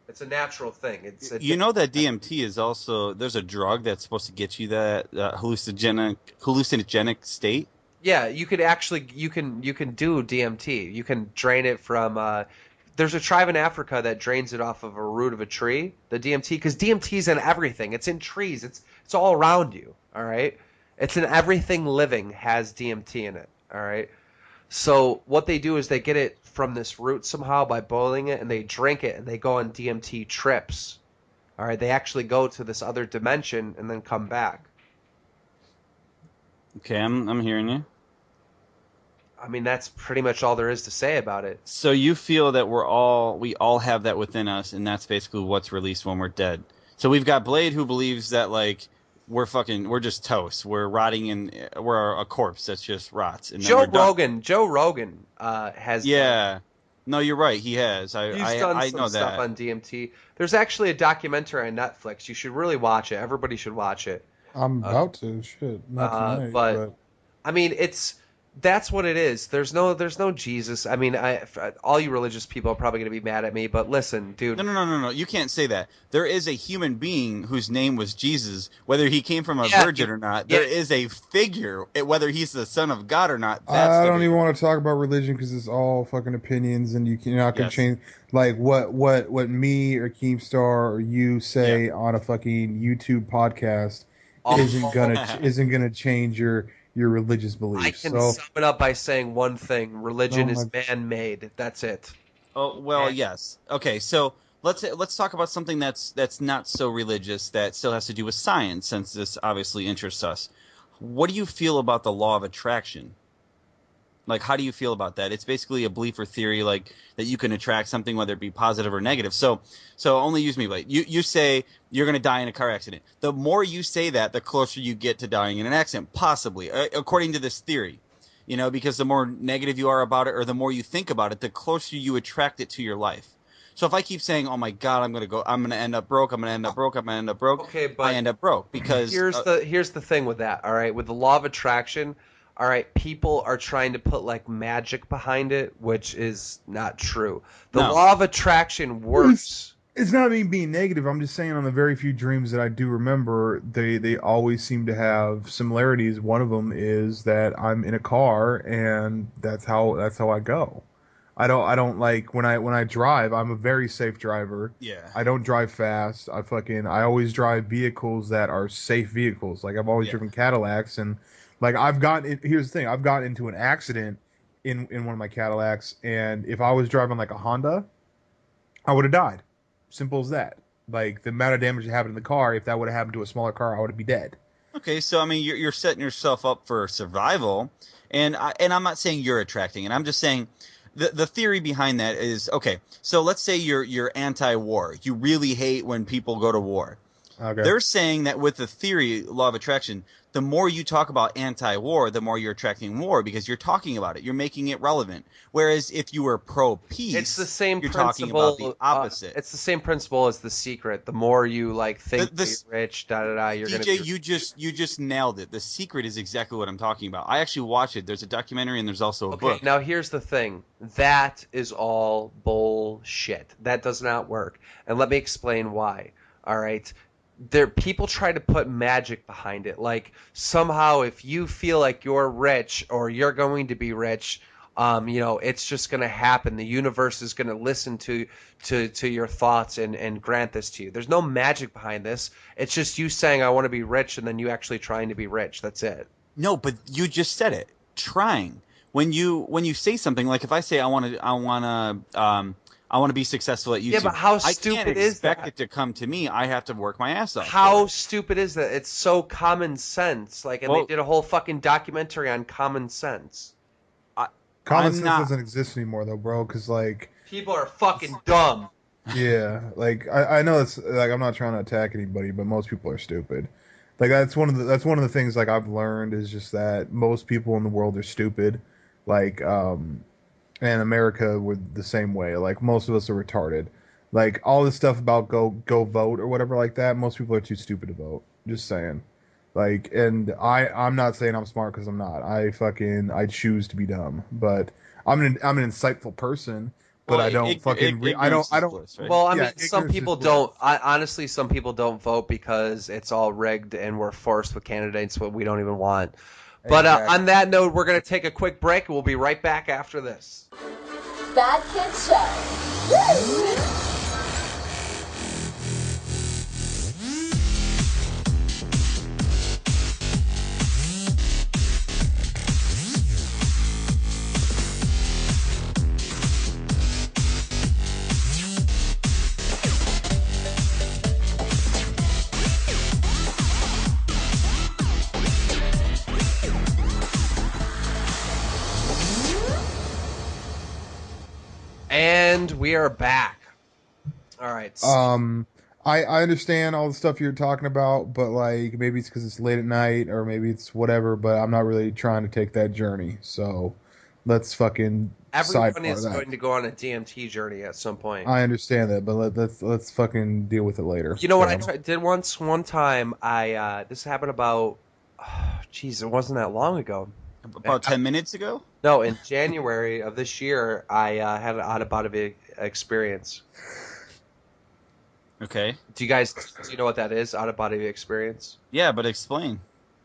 It's a natural thing. It's a You know that DMT is also there's a drug that's supposed to get you that hallucinogenic state. yeah. You could actually you can do DMT. You can drain it from. There's a tribe in Africa that drains it off of a root of a tree. The DMT, because DMT is in everything. It's in trees. It's all around you. All right. It's in everything living has DMT in it. All right. So what they do is they get it from this root somehow by boiling it, and they drink it, and they go on DMT trips. All right. They actually go to this other dimension and then come back. Okay, I'm hearing you. I mean, that's pretty much all there is to say about it. So you feel that we all have that within us, and that's basically what's released when we're dead. So we've got Blade who believes that like we're just toast. We're rotting we're a corpse that's just rots. And then Joe we're done. Rogan. Joe Rogan has Yeah. No, you're right. He has. he's done I some know stuff that. on DMT. There's actually a documentary on Netflix. You should really watch it. Everybody should watch it. I'm about to. Shit, not tonight, But but I mean, that's what it is. There's no Jesus. I mean, all you religious people are probably gonna be mad at me, but listen, dude. No. You can't say that. There is a human being whose name was Jesus, whether he came from a Yeah, virgin or not. yeah. There is a figure, whether he's the son of God or not. That's I the don't even big. want to talk about religion because it's all fucking opinions, and you're not gonna Yes. change like what me or Keemstar or you say on a fucking YouTube podcast isn't gonna change your religious I beliefs. can So, sum it up by saying one thing: oh religion is my, man-made. That's it. Oh well, yes. Okay, so let's talk about something that's not so religious that still has to do with science, since this obviously interests us. What do you feel about the law of attraction? Like, how do you feel about that? It's basically a belief or theory, like that you can attract something, whether it be positive or negative. So only use me, but you say you're going to die in a car accident. The more you say that, the closer you get to dying in an accident, possibly, according to this theory. Because the more negative you are about it, or the more you think about it, the closer you attract it to your life. So if I keep saying, "Oh my God, I'm going to end up broke, I'm going to end up broke, I'm going to end up broke," Okay, I but end up broke because here's the thing with that. All right, with the law of attraction. All right, people are trying to put like magic behind it, which is not true. The no, law of attraction works. it's not me being negative. I'm just saying on the very few dreams that I do remember, they always seem to have similarities. One of them is that I'm in a car and that's how I go. I don't like when I drive, I'm a very safe driver. yeah, I don't drive fast. I always drive vehicles that are safe vehicles. Like I've always yeah. driven Cadillacs and like here's the thing, I've gotten into an accident in one of my Cadillacs, and if I was driving like a Honda, I would have died. Simple as that. Like the amount of damage that happened in the car, if that would have happened to a smaller car, I would be dead. Okay, so I mean, you're setting yourself up for survival, and I'm not saying you're attracting it. I'm just saying the theory behind that is okay. So let's say you're anti-war. You really hate when people go to war. Okay. They're saying that with the theory, law of attraction, the more you talk about anti-war, the more you're attracting war because you're talking about it. You're making it relevant. Whereas if you were It's the pro-peace, same you're talking about the principle. opposite. It's the same principle as The Secret. The more you like think that you're This rich, da da da, you're gonna DJ, be. you just nailed it. The Secret is exactly what I'm talking about. I actually watched it. There's a documentary and there's also a Okay, book. now here's the thing. That is all bullshit. That does not work. And let me explain why. All right. People try to put magic behind it. Like somehow if you feel like you're rich or you're going to be rich, it's just going to happen. The universe is going to listen to your thoughts and grant this to you. There's no magic behind this. It's just you saying I want to be rich and then you actually trying to be rich. That's it. No, but you just said it. Trying. When you say something like if I say I want to be successful at YouTube. Yeah, but how I can't stupid is expect that? it to come to me. I have to work my ass off. How for it. stupid is that? It's so common sense. Like, and they Well, did a whole fucking documentary on common sense. I, Common I'm sense not. doesn't exist anymore though, bro. Because like, People are fucking dumb. yeah, like I know it's like I'm not trying to attack anybody, but most people are stupid. Like that's one of the things like I've learned is just that most people in the world are stupid. Like and America were the same way. Like most of us are retarded. Like all this stuff about go vote or whatever like that. Most people are too stupid to vote. Just saying. Like, and I'm not saying I'm smart because I'm not. I choose to be dumb. But I'm an insightful person. But Well, I don't ignorance I is don't. bliss, right? Well, I Yeah, mean, some ignorance is people bliss. don't. Honestly, some people don't vote because it's all rigged and we're forced with candidates what we don't even want. But Exactly. on that note, we're going to take a quick break and we'll be right back after this. Bad Kid Show. Woo! And we are back. All right. Um, I understand all the stuff you're talking about, but like maybe it's because it's late at night or maybe it's whatever, but I'm not really trying to take that journey. So let's fucking Everyone sidebar is that. going to go on a DMT journey at some point. I understand that, but let's fucking deal with it later. You know what I did once? One time, this happened about, jeez, it wasn't that long ago. About 10 minutes ago? No, in January of this year, I had an out of body experience. Okay. Do you know what that is? Out of body experience? Yeah, but explain.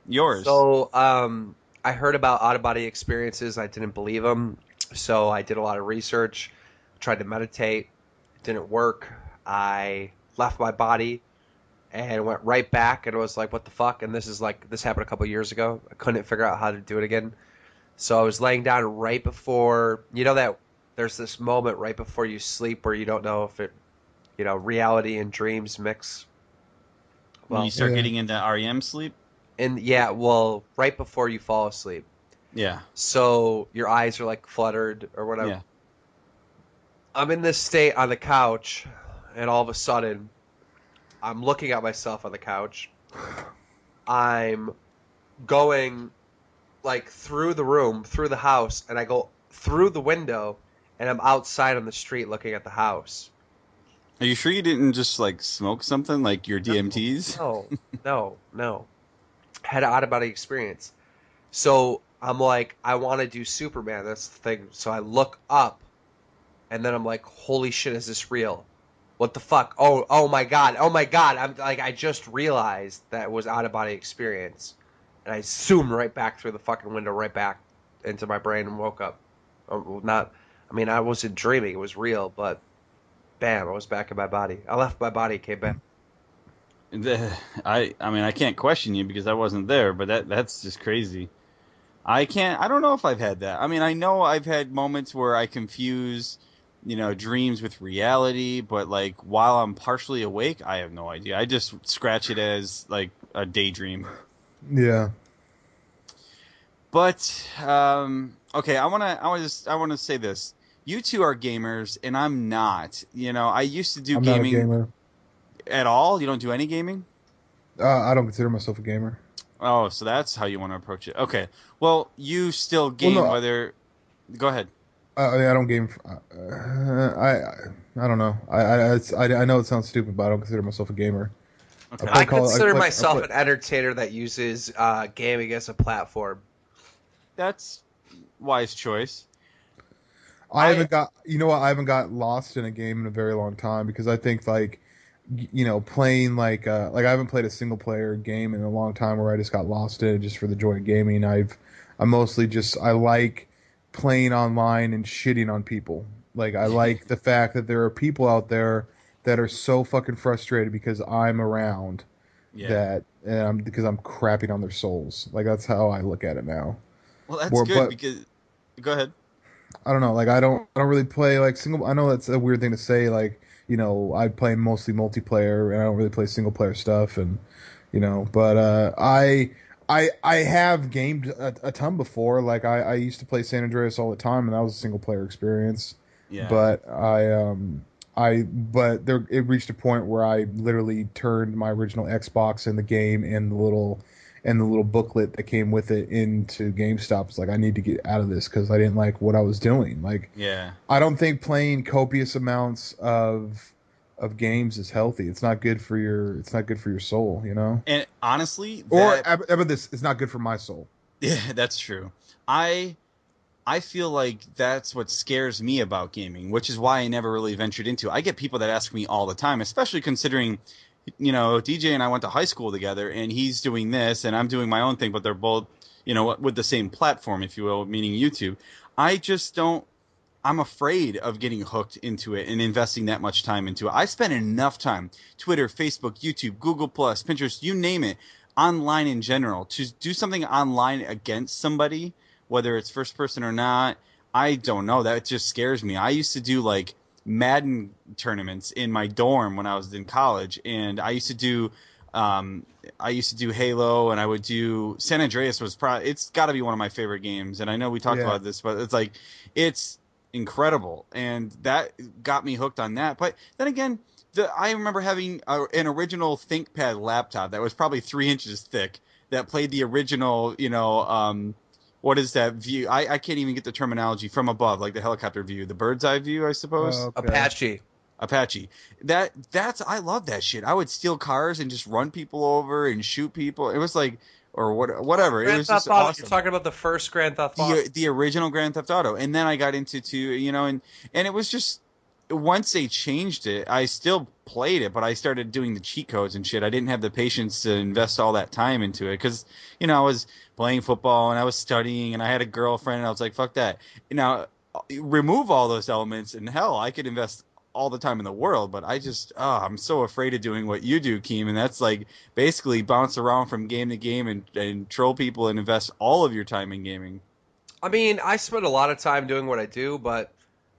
Yours. So, I heard about out of body experiences. I didn't believe them. So I did a lot of research, tried to meditate. It didn't work. I left my body and went right back and was like, what the fuck? And this happened a couple years ago. I couldn't figure out how to do it again. So I was laying down right before, that there's this moment right before you sleep where you don't know if reality and dreams mix. When Well, you start Yeah. getting into REM sleep? and yeah, well, right before you fall asleep. Yeah. So your eyes are like fluttered or whatever. Yeah. I'm in this state on the couch, and all of a sudden, I'm looking at myself on the couch. I'm going like through the room, through the house, and I go through the window, and I'm outside on the street looking at the house. Are you sure you didn't just like smoke something like your DMTs? No. Had an out of body experience. So I'm like, I want to do Superman. That's the thing. So I look up, and then I'm like, holy shit, is this real? What the fuck? Oh my god. Oh my god. I'm like, I just realized that it was out of body experience. And I zoomed right back through the fucking window, right back into my brain and woke up. I wasn't dreaming. It was real, but bam, I was back in my body. I left my body, came back. I mean I can't question you because I wasn't there, but that's just crazy. I don't know if I've had that. I mean, I know I've had moments where I confuse, dreams with reality, but like while I'm partially awake, I have no idea. I just scratch it as like a daydream. Yeah. But okay, I wanna say this. You two are gamers, and I'm not. I used to do I'm not a gaming gamer. at all. You don't do any gaming? I don't consider myself a gamer. Oh, so that's how you want to approach it. Okay. Well, you still Well, game no, whether. Go ahead. I don't game. I don't know. I know it sounds stupid, but I don't consider myself a gamer. I Okay. play I Call. I consider play. I myself play. an entertainer that uses gaming as a platform. That's wise choice. I I haven't got. You know what? I haven't got lost in a game in a very long time because I think like, playing like I haven't played a single player game in a long time where I just got lost in it just for the joy of gaming. I mostly just I like playing online and shitting on people. Like I like the fact that there are people out there that are so fucking frustrated because I'm around yeah. that and because I'm crapping on their souls. Like that's how I look at it now. Well, that's More, good but because. Go ahead. I don't know. Like I don't really play like single. I know that's a weird thing to say. Like I play mostly multiplayer and I don't really play single player stuff. And but I have gamed a ton before. Like I used to play San Andreas all the time, and that was a single player experience. Yeah. But but there it reached a point where I literally turned my original Xbox and the game and the little booklet that came with it into GameStop. It's like I need to get out of this because I didn't like what I was doing. Like Yeah. I don't think playing copious amounts of games is healthy. It's not good for your soul, And honestly, Or that. how about this? It's not good for my soul. Yeah, that's true. I I feel like that's what scares me about gaming, which is why I never really ventured into it. I get people that ask me all the time, especially considering, DJ and I went to high school together, and he's doing this, and I'm doing my own thing, but they're both, with the same platform, if you will, meaning YouTube. I just don't. I'm afraid of getting hooked into it and investing that much time into it. I spend enough time, Twitter, Facebook, YouTube, Google Plus, Pinterest, you name it, online in general, to do something online against somebody, whether it's first person or not. I don't know. That just scares me. I used to do like Madden tournaments in my dorm when I was in college, and um, I used to do Halo, and I would do San Andreas. It's got to be one of my favorite games, and I know we talked Yeah. about this, but it's incredible, and that got me hooked on that. But then again, I remember having an original ThinkPad laptop that was probably 3 inches thick that played the original, what is that view? I can't even get the terminology from above, like the helicopter view, the bird's eye view, I suppose. Okay. Apache. Apache. That's I love that shit. I would steal cars and just run people over and shoot people. It was like, or whatever. It Grand was just Theft Auto. awesome. You're talking about the first Grand Theft Auto. The original Grand Theft Auto, and then I got into and it was just once they changed it, I still played it, but I started doing the cheat codes and shit. I didn't have the patience to invest all that time into it because I was playing football and I was studying and I had a girlfriend and I was like, fuck that. Remove all those elements and hell, I could invest all the time in the world, but I'm so afraid of doing what you do, Keem, and that's like basically bounce around from game to game and troll people and invest all of your time in gaming. I mean, I spend a lot of time doing what I do, but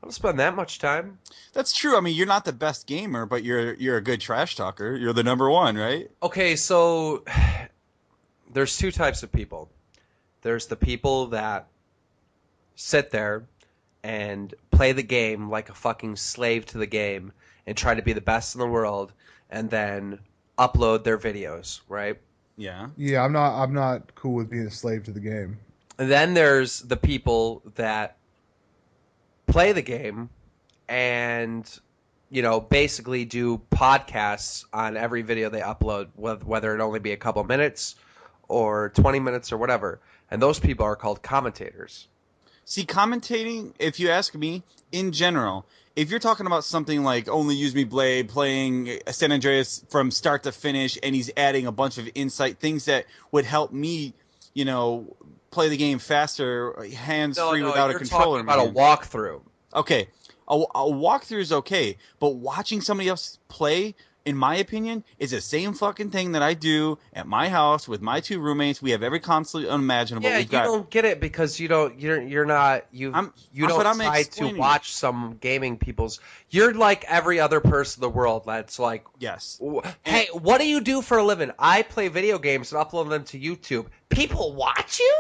I don't spend that much time. That's true. I mean, you're not the best gamer, but you're a good trash talker. You're the number one, right? Okay, so there's two types of people. There's the people that sit there and play the game like a fucking slave to the game and try to be the best in the world and then upload their videos, right? Yeah. Yeah, I'm not cool with being a slave to the game. And then there's the people that play the game and basically do podcasts on every video they upload, whether it only be a couple minutes or 20 minutes or whatever. And those people are called commentators. See, commentating, if you ask me, in general, if you're talking about something like Only Use Me Blade, playing San Andreas from start to finish, and he's adding a bunch of insight, things that would help me, play the game faster, hands-free without a controller. You're talking about a walkthrough. Okay, a walkthrough is okay, but watching somebody else play, in my opinion, is the same fucking thing that I do at my house with my two roommates. We have every console unimaginable. Yeah, don't get it because you don't try to watch some gaming people's. You're like every other person in the world that's like, yes. Hey, what do you do for a living? I play video games and upload them to YouTube. People watch you?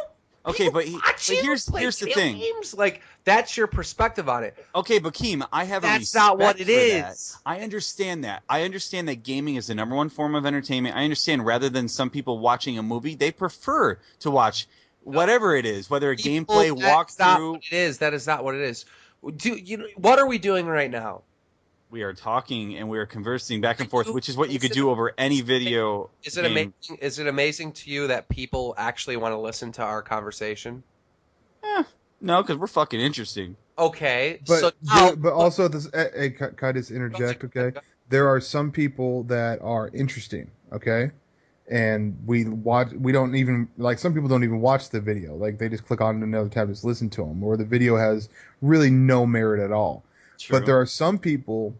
Okay, but here's the thing. Games? Like, that's your perspective on it. Okay, but Keem, I have a That's not what it is. That. I understand that. I understand that gaming is the number one form of entertainment. I understand rather than some people watching a movie, they prefer to watch whatever it is, whether a gameplay walkthrough. That is not what it is. What are we doing right now? We are talking and we are conversing back and forth, which is what you could do over any video. Is it amazing? Is it amazing to you that people actually want to listen to our conversation? No, because we're fucking interesting. Okay, but also this. Hey, can I just interject? Okay, there are some people that are interesting. Okay, and we don't even like. Some people don't even watch the video. Like they just click on another tab, just listen to them, or the video has really no merit at all. True. But there are some people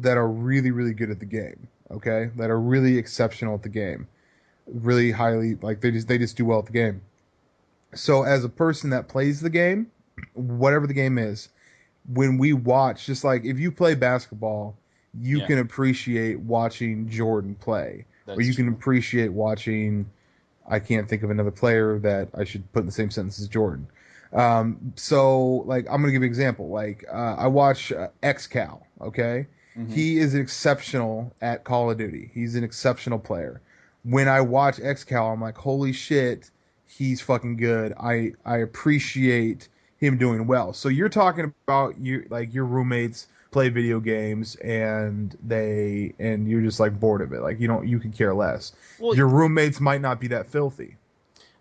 that are really, really good at the game, okay? That are really exceptional at the game. Really highly, like they just do well at the game. So as a person that plays the game, whatever the game is, when we watch, just like if you play basketball, you can appreciate watching Jordan play. Or you can appreciate watching, I can't think of another player that I should put in the same sentence as Jordan. So like I'm gonna give you an example. Like I watch XCal. Okay, he is exceptional at Call of Duty. He's an exceptional player. When I watch XCal, I'm like, holy shit, he's fucking good. I appreciate him doing well. So you're talking about your roommates play video games and you're just like bored of it. Like you could care less. Well, your roommates might not be that filthy.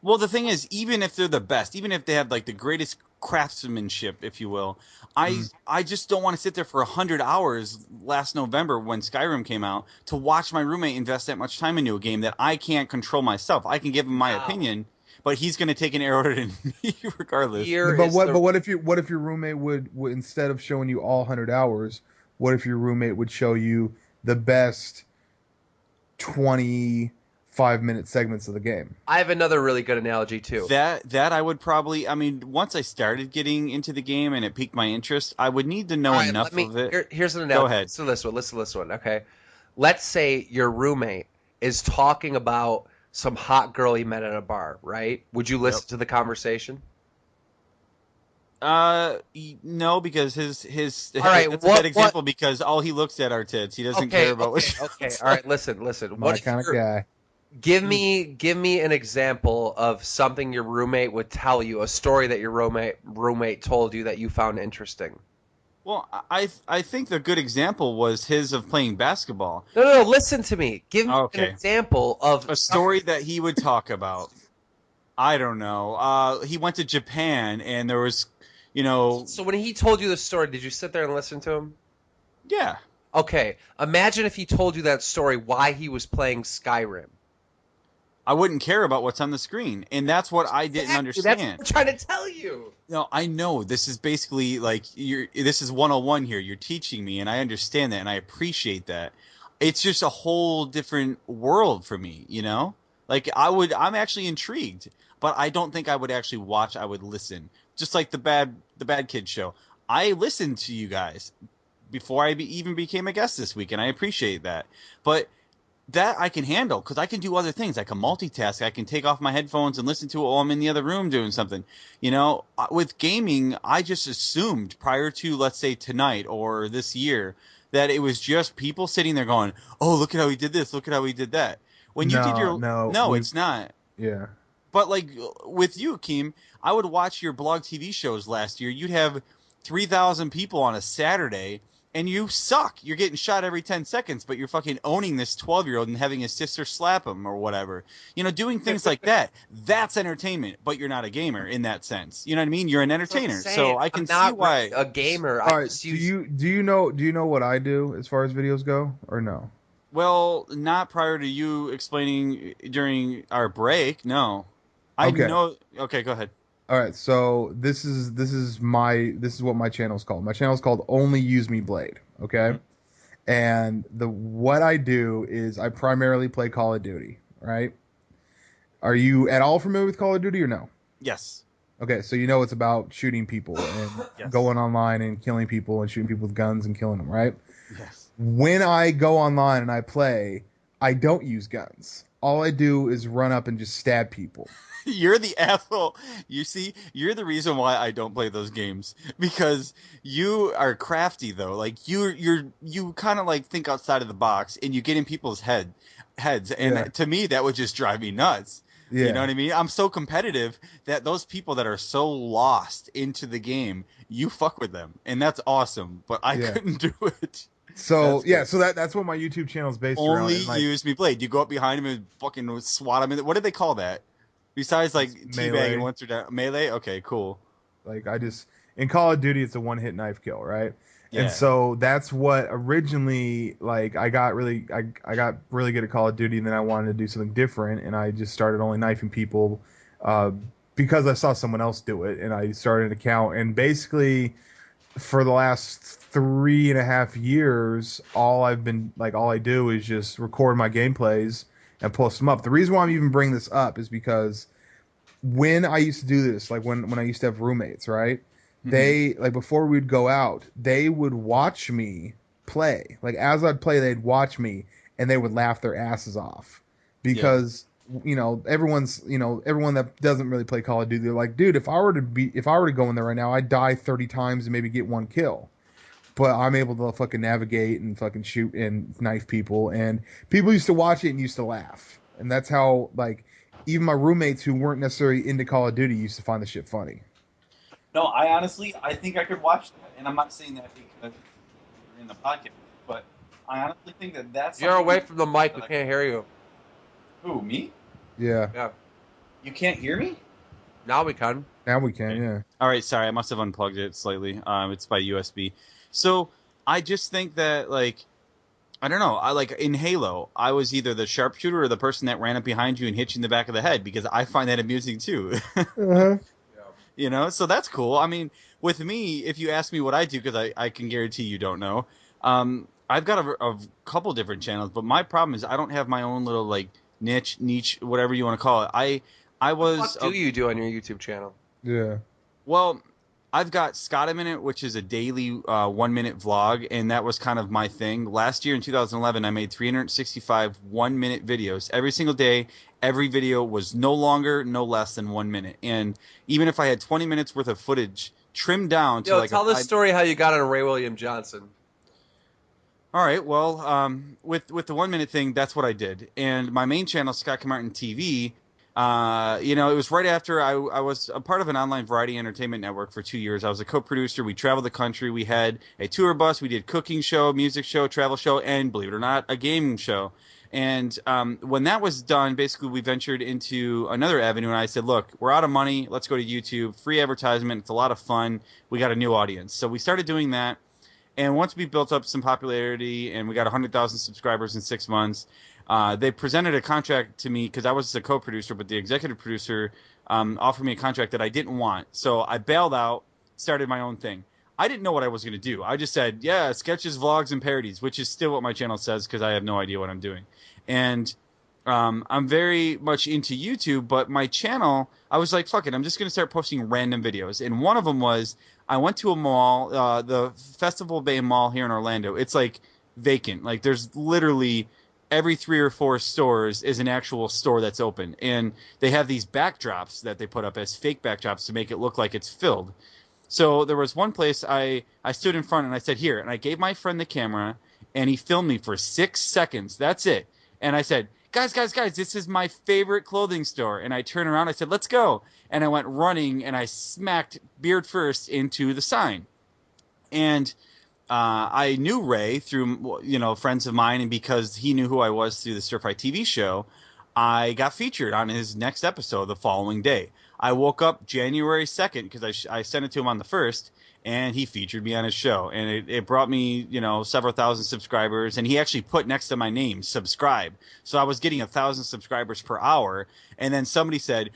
Well, the thing is, even if they're the best, even if they have like the greatest craftsmanship, if you will, I just don't want to sit there for 100 hours last November when Skyrim came out to watch my roommate invest that much time into a game that I can't control myself. I can give him my opinion, but he's going to take an arrow to me regardless. But what if your roommate would instead of showing you all 100 hours, what if your roommate would show you the best 25-minute segments of the game? I have another really good analogy too. That I would probably, I mean, once I started getting into the game and it piqued my interest, I would need to know enough of it. Here's an analogy. Go ahead. So listen to this one, okay? Let's say your roommate is talking about some hot girl he met at a bar, right? Would you listen to the conversation? No, because his All right, that's a bad example because all he looks at are tits. He doesn't care about okay. All right, listen. My kind of guy. Give me an example of something your roommate would tell you, a story that your roommate told you that you found interesting. Well, I think the good example was his of playing basketball. No, listen to me. Give me an Okay. example of A story that he would talk about. I don't know. He went to Japan and there was, So when he told you the story, did you sit there and listen to him? yeah. Okay, imagine if he told you that story why he was playing Skyrim. I wouldn't care about what's on the screen, and that's what I didn't understand. That's what I'm trying to tell you. No, I know this is basically like this is 101 here. You're teaching me, and I understand that, and I appreciate that. It's just a whole different world for me, Like I'm actually intrigued, but I don't think I would actually watch. I would listen, just like the Bad Kids show. I listened to you guys before I even became a guest this week, and I appreciate that. But that I can handle because I can do other things. I can multitask. I can take off my headphones and listen to it while I'm in the other room doing something. With gaming, I just assumed prior to, let's say, tonight or this year that it was just people sitting there going, "Oh, look at how he did this. Look at how he did that." When you did your no, it's not. Yeah. But like with you, Keem, I would watch your blog TV shows last year. You'd have 3,000 people on a Saturday, and you suck. You're getting shot every 10 seconds, but you're fucking owning this 12-year-old and having his sister slap him or whatever. Doing things like that. That's entertainment, but you're not a gamer in that sense. You know what I mean? You're an entertainer. So I can see why. A gamer. All right. Do you know what I do as far as videos go, or no? Well, not prior to you explaining during our break. No. I Okay. know. Okay, go ahead. All right, so this is what my channel is called. My channel is called Only Use Me Blade. Okay, and what I do is I primarily play Call of Duty. Right? Are you at all familiar with Call of Duty or no? Yes. Okay, so it's about shooting people and Yes. going online and killing people and shooting people with guns and killing them. Right? Yes. When I go online and I play, I don't use guns. All I do is run up and just stab people. You're the asshole. You see, you're the reason why I don't play those games because you are crafty though. Like you kind of like think outside of the box and you get in people's heads. And to me, that would just drive me nuts. Yeah. You know what I mean? I'm so competitive that those people that are so lost into the game, you fuck with them, and that's awesome. But I couldn't do it. So so that's what my YouTube channel is based around. Only use me blade. You go up behind him and fucking swat him. What do they call that? Besides, like, teabagging once you're down. Melee? Okay, cool. Like, in Call of Duty, it's a one-hit knife kill, right? Yeah. And so that's what originally, like, I got really good at Call of Duty, and then I wanted to do something different, and I just started only knifing people because I saw someone else do it, and I started an account, and basically, for the last 3.5 years, all I do is just record my gameplays and post them up. The reason why I'm even bringing this up is because when I used to do this, like when I used to have roommates, right? They, like, before we'd go out, they would watch me play. Like, as I'd play, they'd watch me and they would laugh their asses off because everyone that doesn't really play Call of Duty, they're like, dude, if I were to go in there right now, I'd die 30 times and maybe get one kill. But I'm able to fucking navigate and fucking shoot and knife people, and people used to watch it and used to laugh. And that's how, like, even my roommates who weren't necessarily into Call of Duty used to find the shit funny. No, I think I could watch that, and I'm not saying that because you're in the podcast, but I honestly think that's. You're away from the mic. We can't hear you. Who, me? Yeah. Yeah. You can't hear me? Now we can. Now we can, yeah. All right, sorry, I must have unplugged it slightly. It's by USB. So I just think that, like, I don't know. I like in Halo, I was either the sharpshooter or the person that ran up behind you and hit you in the back of the head because I find that amusing too. So that's cool. I mean, with me, if you ask me what I do, because I can guarantee you don't know, I've got a couple different channels, but my problem is I don't have my own little, like, niche, whatever you want to call it. What do you do on your YouTube channel? Yeah. Well, I've got Scott a Minute, which is a daily 1-minute vlog, and that was kind of my thing. Last year in 2011, I made 365 1-minute videos. Every single day, every video was no longer, no less than 1 minute. And even if I had 20 minutes worth of footage trimmed down to Yo, like tell the story how you got on Ray William Johnson. All right, well, with the 1 minute thing, that's what I did. And my main channel, Scott Kinmartin TV, it was right after I was a part of an online variety entertainment network for 2 years. I was a co-producer. We traveled the country. We had a tour bus. We did cooking show, music show, travel show, and believe it or not, a game show. And when that was done, basically we ventured into another avenue. And I said, look, we're out of money. Let's go to YouTube. Free advertisement. It's a lot of fun. We got a new audience. So we started doing that. And once we built up some popularity and we got 100,000 subscribers in 6 months, they presented a contract to me because I was the co-producer, but the executive producer offered me a contract that I didn't want. So I bailed out, started my own thing. I didn't know what I was going to do. I just said, yeah, sketches, vlogs, and parodies, which is still what my channel says because I have no idea what I'm doing. And I'm very much into YouTube, but my channel, I was like, fuck it, I'm just going to start posting random videos. And one of them was I went to a mall, the Festival Bay Mall here in Orlando. It's like vacant. Like there's literally every 3 or 4 stores is an actual store that's open. And they have these backdrops that they put up as fake backdrops to make it look like it's filled. So there was one place I stood in front and I said, here. And I gave my friend the camera and he filmed me for 6 seconds. That's it. And I said, guys, this is my favorite clothing store. And I turned around, I said, let's go. And I went running and I smacked beard first into the sign. And I knew Ray through, friends of mine. And because he knew who I was through the Stir Fry TV show, I got featured on his next episode the following day. I woke up January 2nd because I sent it to him on the 1st. And he featured me on his show. And it brought me, several thousand subscribers. And he actually put next to my name, subscribe. So I was getting 1,000 subscribers per hour. And then somebody said,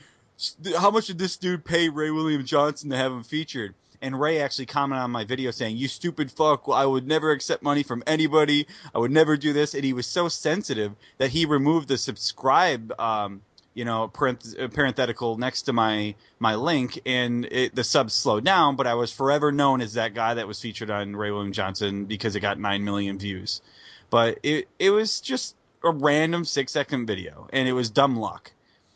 how much did this dude pay Ray William Johnson to have him featured? And Ray actually commented on my video saying, you stupid fuck, I would never accept money from anybody. I would never do this. And he was so sensitive that he removed the subscribe parenthetical next to my link, and the subs slowed down, but I was forever known as that guy that was featured on Ray William Johnson because it got 9 million views. But it was just a random 6-second video, and it was dumb luck.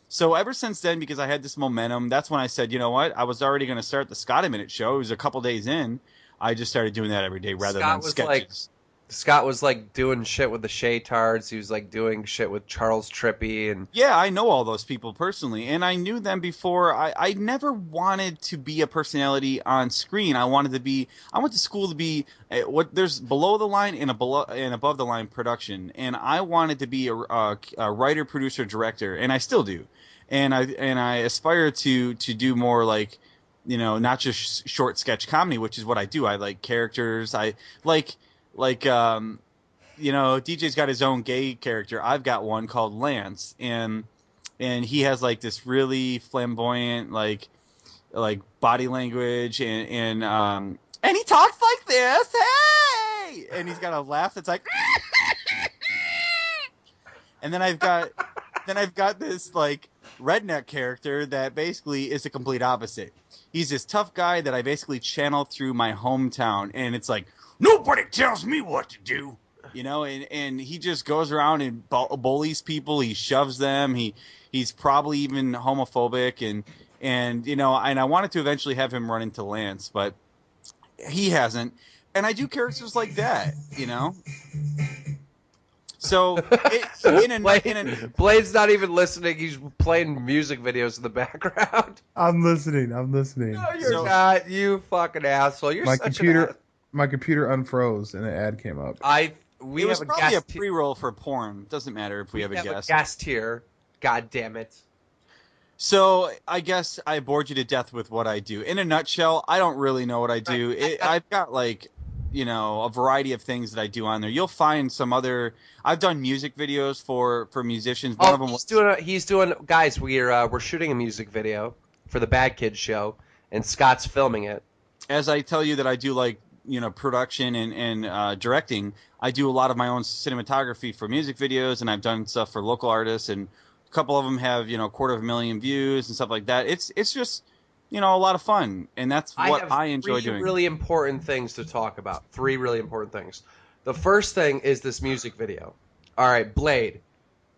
So ever since then, because I had this momentum, that's when I said, you know what? I was already going to start the Scott a Minute show. It was a couple days in. I just started doing that every day rather than sketches. Scott was like doing shit with the Shaytards. He was like doing shit with Charles Trippy, and yeah, I know all those people personally, and I knew them before. I never wanted to be a personality on screen. I went to school to be what there's below the line and above the line production, and I wanted to be a writer, producer, director, and I still do, and I aspire to do more like, not just short sketch comedy, which is what I do. I like characters. I like. DJ's got his own gay character. I've got one called Lance, and he has like this really flamboyant like body language, and he talks like this, hey, and he's got a laugh that's like, and then I've got this like redneck character that basically is the complete opposite. He's this tough guy that I basically channel through my hometown, and it's like, nobody tells me what to do, and he just goes around and bullies people. He shoves them. He's probably even homophobic, and I wanted to eventually have him run into Lance, but he hasn't. And I do characters like that, So Blade's not even listening. He's playing music videos in the background. I'm listening. No, you're not. You fucking asshole. You're my such computer. an My computer unfroze and an ad came up. It was probably a pre-roll for porn. Doesn't matter if we have a guest. A guest here. God damn it. So I guess I bored you to death with what I do. In a nutshell, I don't really know what I do. I've got a variety of things that I do on there. You'll find some other. I've done music videos for musicians. One of them he's doing. Guys, we're shooting a music video for the Bad Kids show, and Scott's filming it. As I tell you that I do production and directing, I do a lot of my own cinematography for music videos, and I've done stuff for local artists, and a couple of them have 250,000 views and stuff like that. It's just a lot of fun, and that's what I enjoy doing. 3 really important things to talk about. 3 really important things. The first thing is this music video. All right, Blade.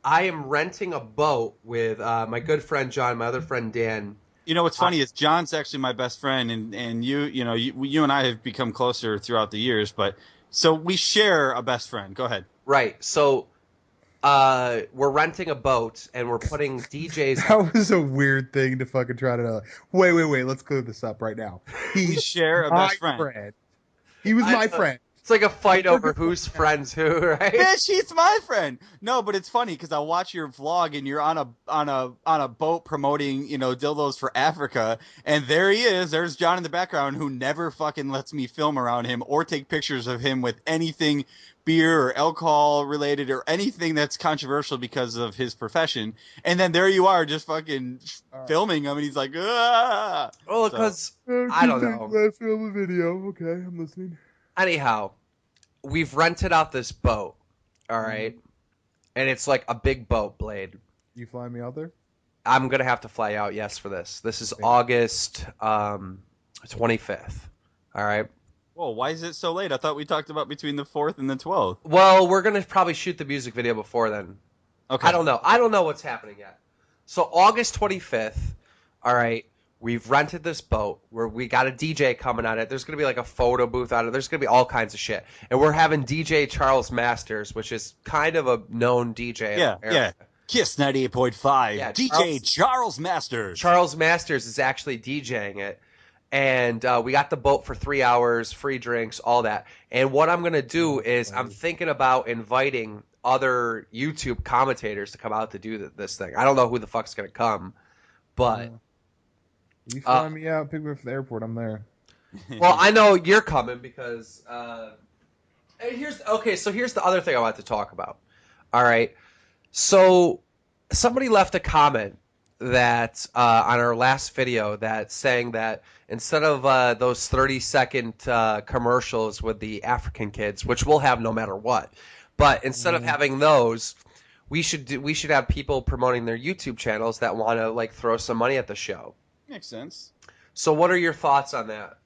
I am renting a boat with my good friend John, my other friend Dan, You know what's funny is John's actually my best friend, and you and I have become closer throughout the years. But so we share a best friend. Go ahead. Right. So we're renting a boat and we're putting DJs. That was a weird thing to fucking try to. Wait. Let's clear this up right now. We He's share a my best friend. friend. He was my friend. It's like a fight We're over good who's friends. friends who, right? Bitch, he's my friend. No, but it's funny because I watch your vlog and you're on a boat promoting, dildos for Africa, and there he is. There's John in the background who never fucking lets me film around him or take pictures of him with anything beer or alcohol related or anything that's controversial because of his profession. And then there you are just fucking filming him and he's like, ah. Well, because I don't know. Let's film a video. Okay, I'm listening. Anyhow, we've rented out this boat, all right? And it's like a big boat, Blade. You flying me out there? I'm going to have to fly out, yes, for this. This is August 25th, all right? Whoa, why is it so late? I thought we talked about between the 4th and the 12th. Well, we're going to probably shoot the music video before then. Okay. I don't know. I don't know what's happening yet. So August 25th, all right, we've rented this boat where we got a DJ coming on it. There's going to be like a photo booth on it. There's going to be all kinds of shit. And we're having DJ Charles Masters, which is kind of a known DJ. Yeah. Kiss 98.5. Yeah, DJ Charles Masters. Charles Masters is actually DJing it. And we got the boat for 3 hours, free drinks, all that. And what I'm going to do is I'm thinking about inviting other YouTube commentators to come out to do this thing. I don't know who the fuck's going to come, but... You fly me out, pick me up from the airport, I'm there. Well, I know you're coming because... here's the other thing I want to talk about. All right. So somebody left a comment that on our last video that saying that instead of those 30-second commercials with the African kids, which we'll have no matter what, but instead of having those, we should have people promoting their YouTube channels that want to like throw some money at the show. Makes sense. So what are your thoughts on that?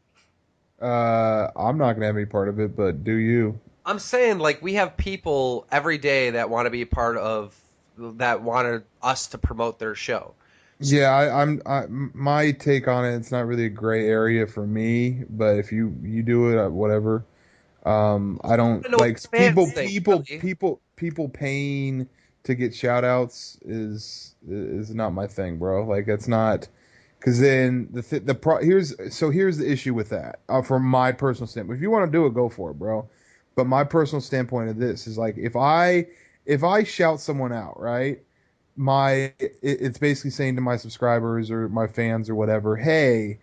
I'm not gonna have any part of it, but do you? I'm saying like we have people every day that want to be part of that wanted us to promote their show. Yeah, my take on it. It's not really a gray area for me, but if you do it, whatever. I don't like people paying to get shout outs is not my thing, bro. Like it's not, because then here's the issue with that. From my personal standpoint, if you want to do it, go for it, bro. But my personal standpoint of this is like if I shout someone out, right? It's basically saying to my subscribers or my fans or whatever, hey,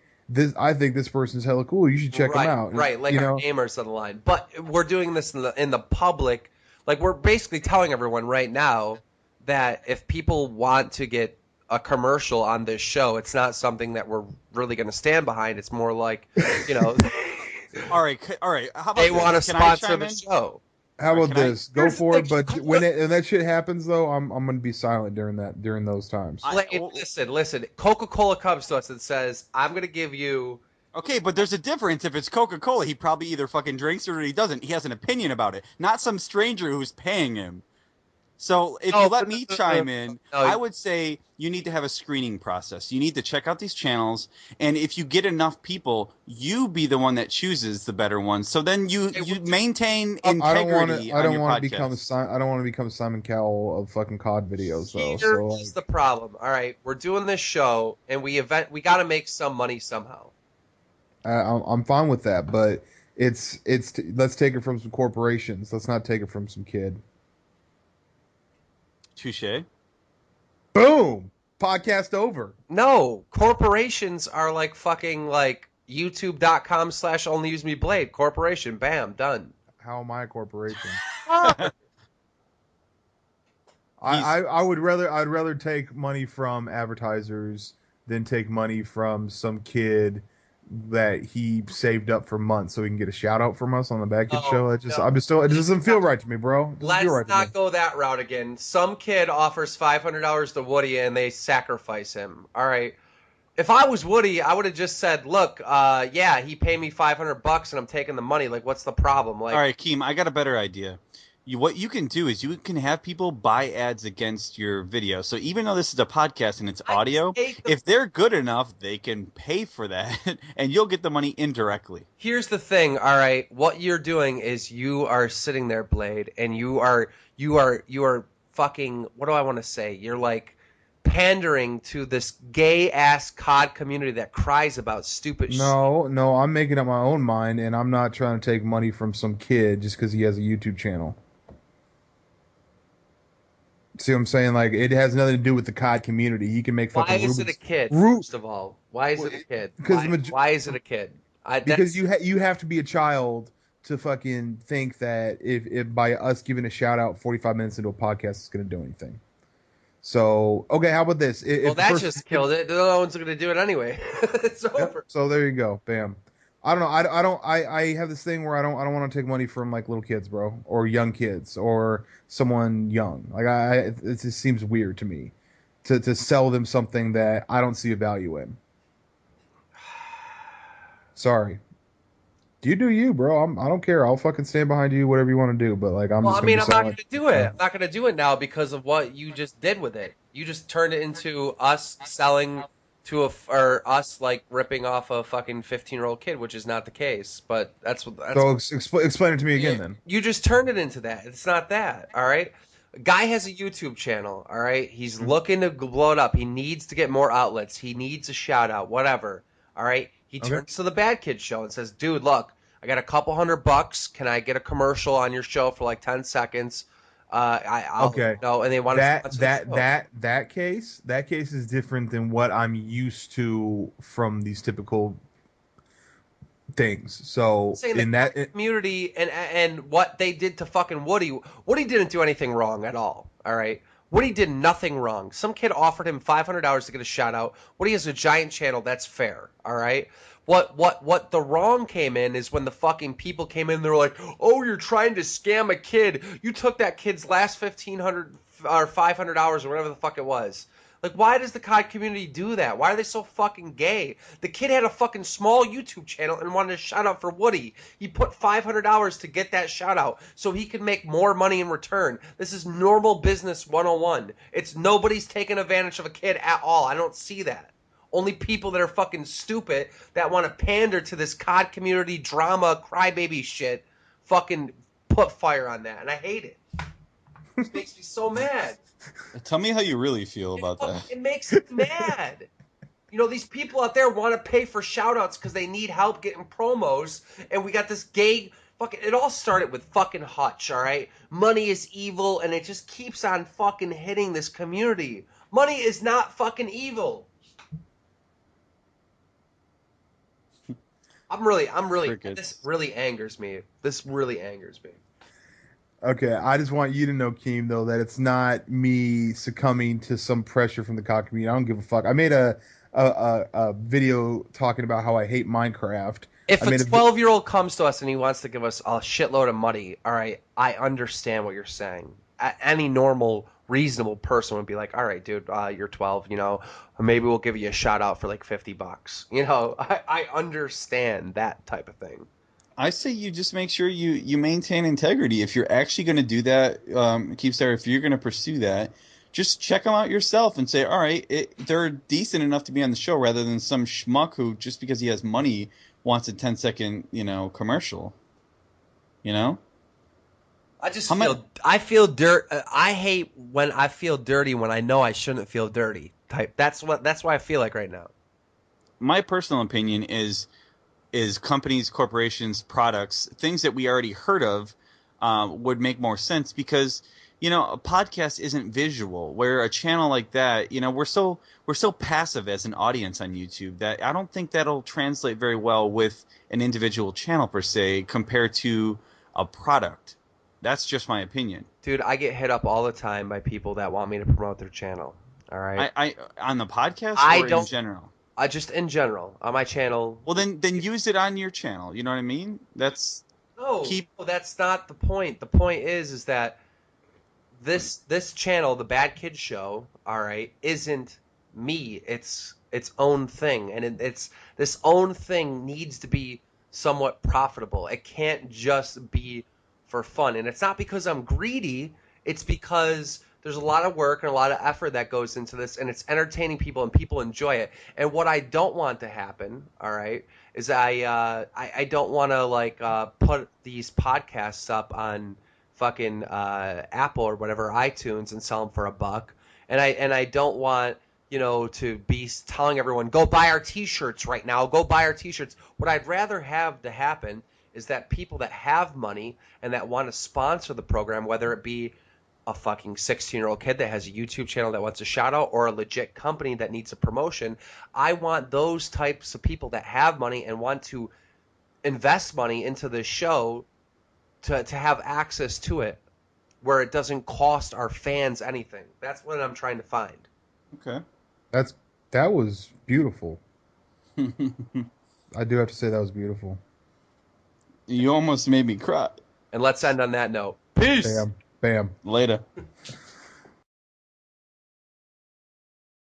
I think this person's hella cool. You should check them out. Right, like our gamers on the line. But we're doing this in the public. Like we're basically telling everyone right now that if people want to get a commercial on this show, it's not something that we're really going to stand behind. It's more like, All right. How about they want to sponsor the in? show. How about this? Go for it, but when that shit happens, though, I'm gonna be silent during those times. Listen. Coca-Cola comes to us and says, "I'm gonna give you." Okay, but there's a difference. If it's Coca-Cola, he probably either fucking drinks it or he doesn't. He has an opinion about it, not some stranger who's paying him. So if you let me chime in, I would say you need to have a screening process. You need to check out these channels, and if you get enough people, you be the one that chooses the better ones. So then you maintain integrity. I don't want to become Simon Cowell of fucking COD videos, though. Here's the problem. All right, we're doing this show, and we got to make some money somehow. I'm fine with that, but it's let's take it from some corporations. Let's not take it from some kid. Touche. Boom! Podcast over. No, corporations are like fucking like youtube.com/onlyusemeblade. Corporation, bam, done. How am I a corporation? I'd rather take money from advertisers than take money from some kid that he saved up for months so he can get a shout out from us on the Bad Kid Show. It doesn't feel right to me, bro. Let's not go that route again. Some kid offers $500 to Woody and they sacrifice him. All right. If I was Woody, I would have just said, look, he paid me $500 and I'm taking the money. Like, what's the problem? Like, all right, Keem, I got a better idea. what you can do is you can have people buy ads against your video. So even though this is a podcast and it's audio, if they're good enough, they can pay for that, and you'll get the money indirectly. Here's the thing, all right. What you're doing is you are sitting there, Blade, and you are fucking. What do I want to say? You're like pandering to this gay ass COD community that cries about stupid shit. No, I'm making up my own mind, and I'm not trying to take money from some kid just because he has a YouTube channel. See what I'm saying? Like, it has nothing to do with the COD community. He can make Why fucking is it a kid? Ru- First of all, why is it a kid? because Why is it a kid? because you have to be a child to fucking think that if by us giving a shout out 45 minutes into a podcast is going to do anything. So okay, how about this? Well, that just killed it. No one's going to do it anyway. It's over. Yep, so there you go, bam. I don't know. I have this thing where I don't want to take money from like little kids, bro, or young kids, or someone young. Like it just seems weird to me to sell them something that I don't see a value in. Sorry. You do you, bro. I don't care. I'll fucking stand behind you, whatever you want to do. But like, I'm just. I mean, I'm not going to do it. I'm not going to do it now because of what you just did with it. You just turned it into us selling to or us like ripping off a fucking 15-year-old kid, which is not the case. But that's what. So explain it to me again, then. You just turned it into that. It's not that. All right. Guy has a YouTube channel. All right. He's looking to blow it up. He needs to get more outlets. He needs a shout out. Whatever. All right. He turns to the Bad Kid Show and says, "Dude, look, I got a couple $100. Can I get a commercial on your show for like 10 seconds?" I'll, okay. No, and they want that case is different than what I'm used to from these typical things. So in that community and what they did to fucking Woody didn't do anything wrong at all. All right. Woody did nothing wrong. Some kid offered him $500 to get a shout out. Woody has a giant channel. That's fair. All right. What the wrong came in is when the fucking people came in. They were like, "Oh, you're trying to scam a kid. You took that kid's last $1,500 or $500 or whatever the fuck it was." Like, why does the COD community do that? Why are they so fucking gay? The kid had a fucking small YouTube channel and wanted a shout out for Woody. He put $500 to get that shout out so he could make more money in return. This is normal business 101. It's nobody's taking advantage of a kid at all. I don't see that. Only people that are fucking stupid that want to pander to this COD community drama crybaby shit fucking put fire on that. And I hate it. It makes me so mad. Tell me how you really feel about that. It makes me mad. You know, these people out there want to pay for shout-outs because they need help getting promos, and we got this gay fucking... It all started with fucking Hutch, all right? Money is evil, and it just keeps on fucking hitting this community. Money is not fucking evil. This really angers me. This really angers me. Okay, I just want you to know, Keem, though, that it's not me succumbing to some pressure from the COD community. I don't give a fuck. I made a video talking about how I hate Minecraft. If a 12-year-old comes to us and he wants to give us a shitload of money, all right, I understand what you're saying. Any normal, reasonable person would be like, all right, dude, you're 12, you know, maybe we'll give you a shout out for like $50. You know, I understand that type of thing. I say you just make sure you maintain integrity. If you're actually going to do that, Keepstar, if you're going to pursue that, just check them out yourself and say, all right, they're decent enough to be on the show rather than some schmuck who, just because he has money, wants a 10-second, commercial. You know? I just I feel dirt. I hate when I feel dirty when I know I shouldn't feel dirty. That's why I feel like right now. My personal opinion is companies, corporations, products, things that we already heard of would make more sense because, a podcast isn't visual, where a channel like that, we're so passive as an audience on YouTube that I don't think that'll translate very well with an individual channel per se compared to a product. That's just my opinion. Dude, I get hit up all the time by people that want me to promote their channel. All right. I on the podcast in general? Just in general on my channel. Well, then use it on your channel. You know what I mean? That's that's not the point. The point is that this channel, the Bad Kid Show, all right, isn't me. It's its own thing, and it's this own thing needs to be somewhat profitable. It can't just be for fun. And it's not because I'm greedy. It's because there's a lot of work and a lot of effort that goes into this, and it's entertaining people, and people enjoy it. And what I don't want to happen, all right, is I don't want to like put these podcasts up on fucking Apple or whatever, iTunes, and sell them for $1. And I don't want to be telling everyone, go buy our T-shirts right now, go buy our T-shirts. What I'd rather have to happen is that people that have money and that want to sponsor the program, whether it be a fucking 16-year-old kid that has a YouTube channel that wants a shout out, or a legit company that needs a promotion, I want those types of people that have money and want to invest money into this show to have access to it where it doesn't cost our fans anything. That's what I'm trying to find. Okay. That was beautiful. I do have to say that was beautiful. You almost made me cry. And let's end on that note. Peace. Bam. Later.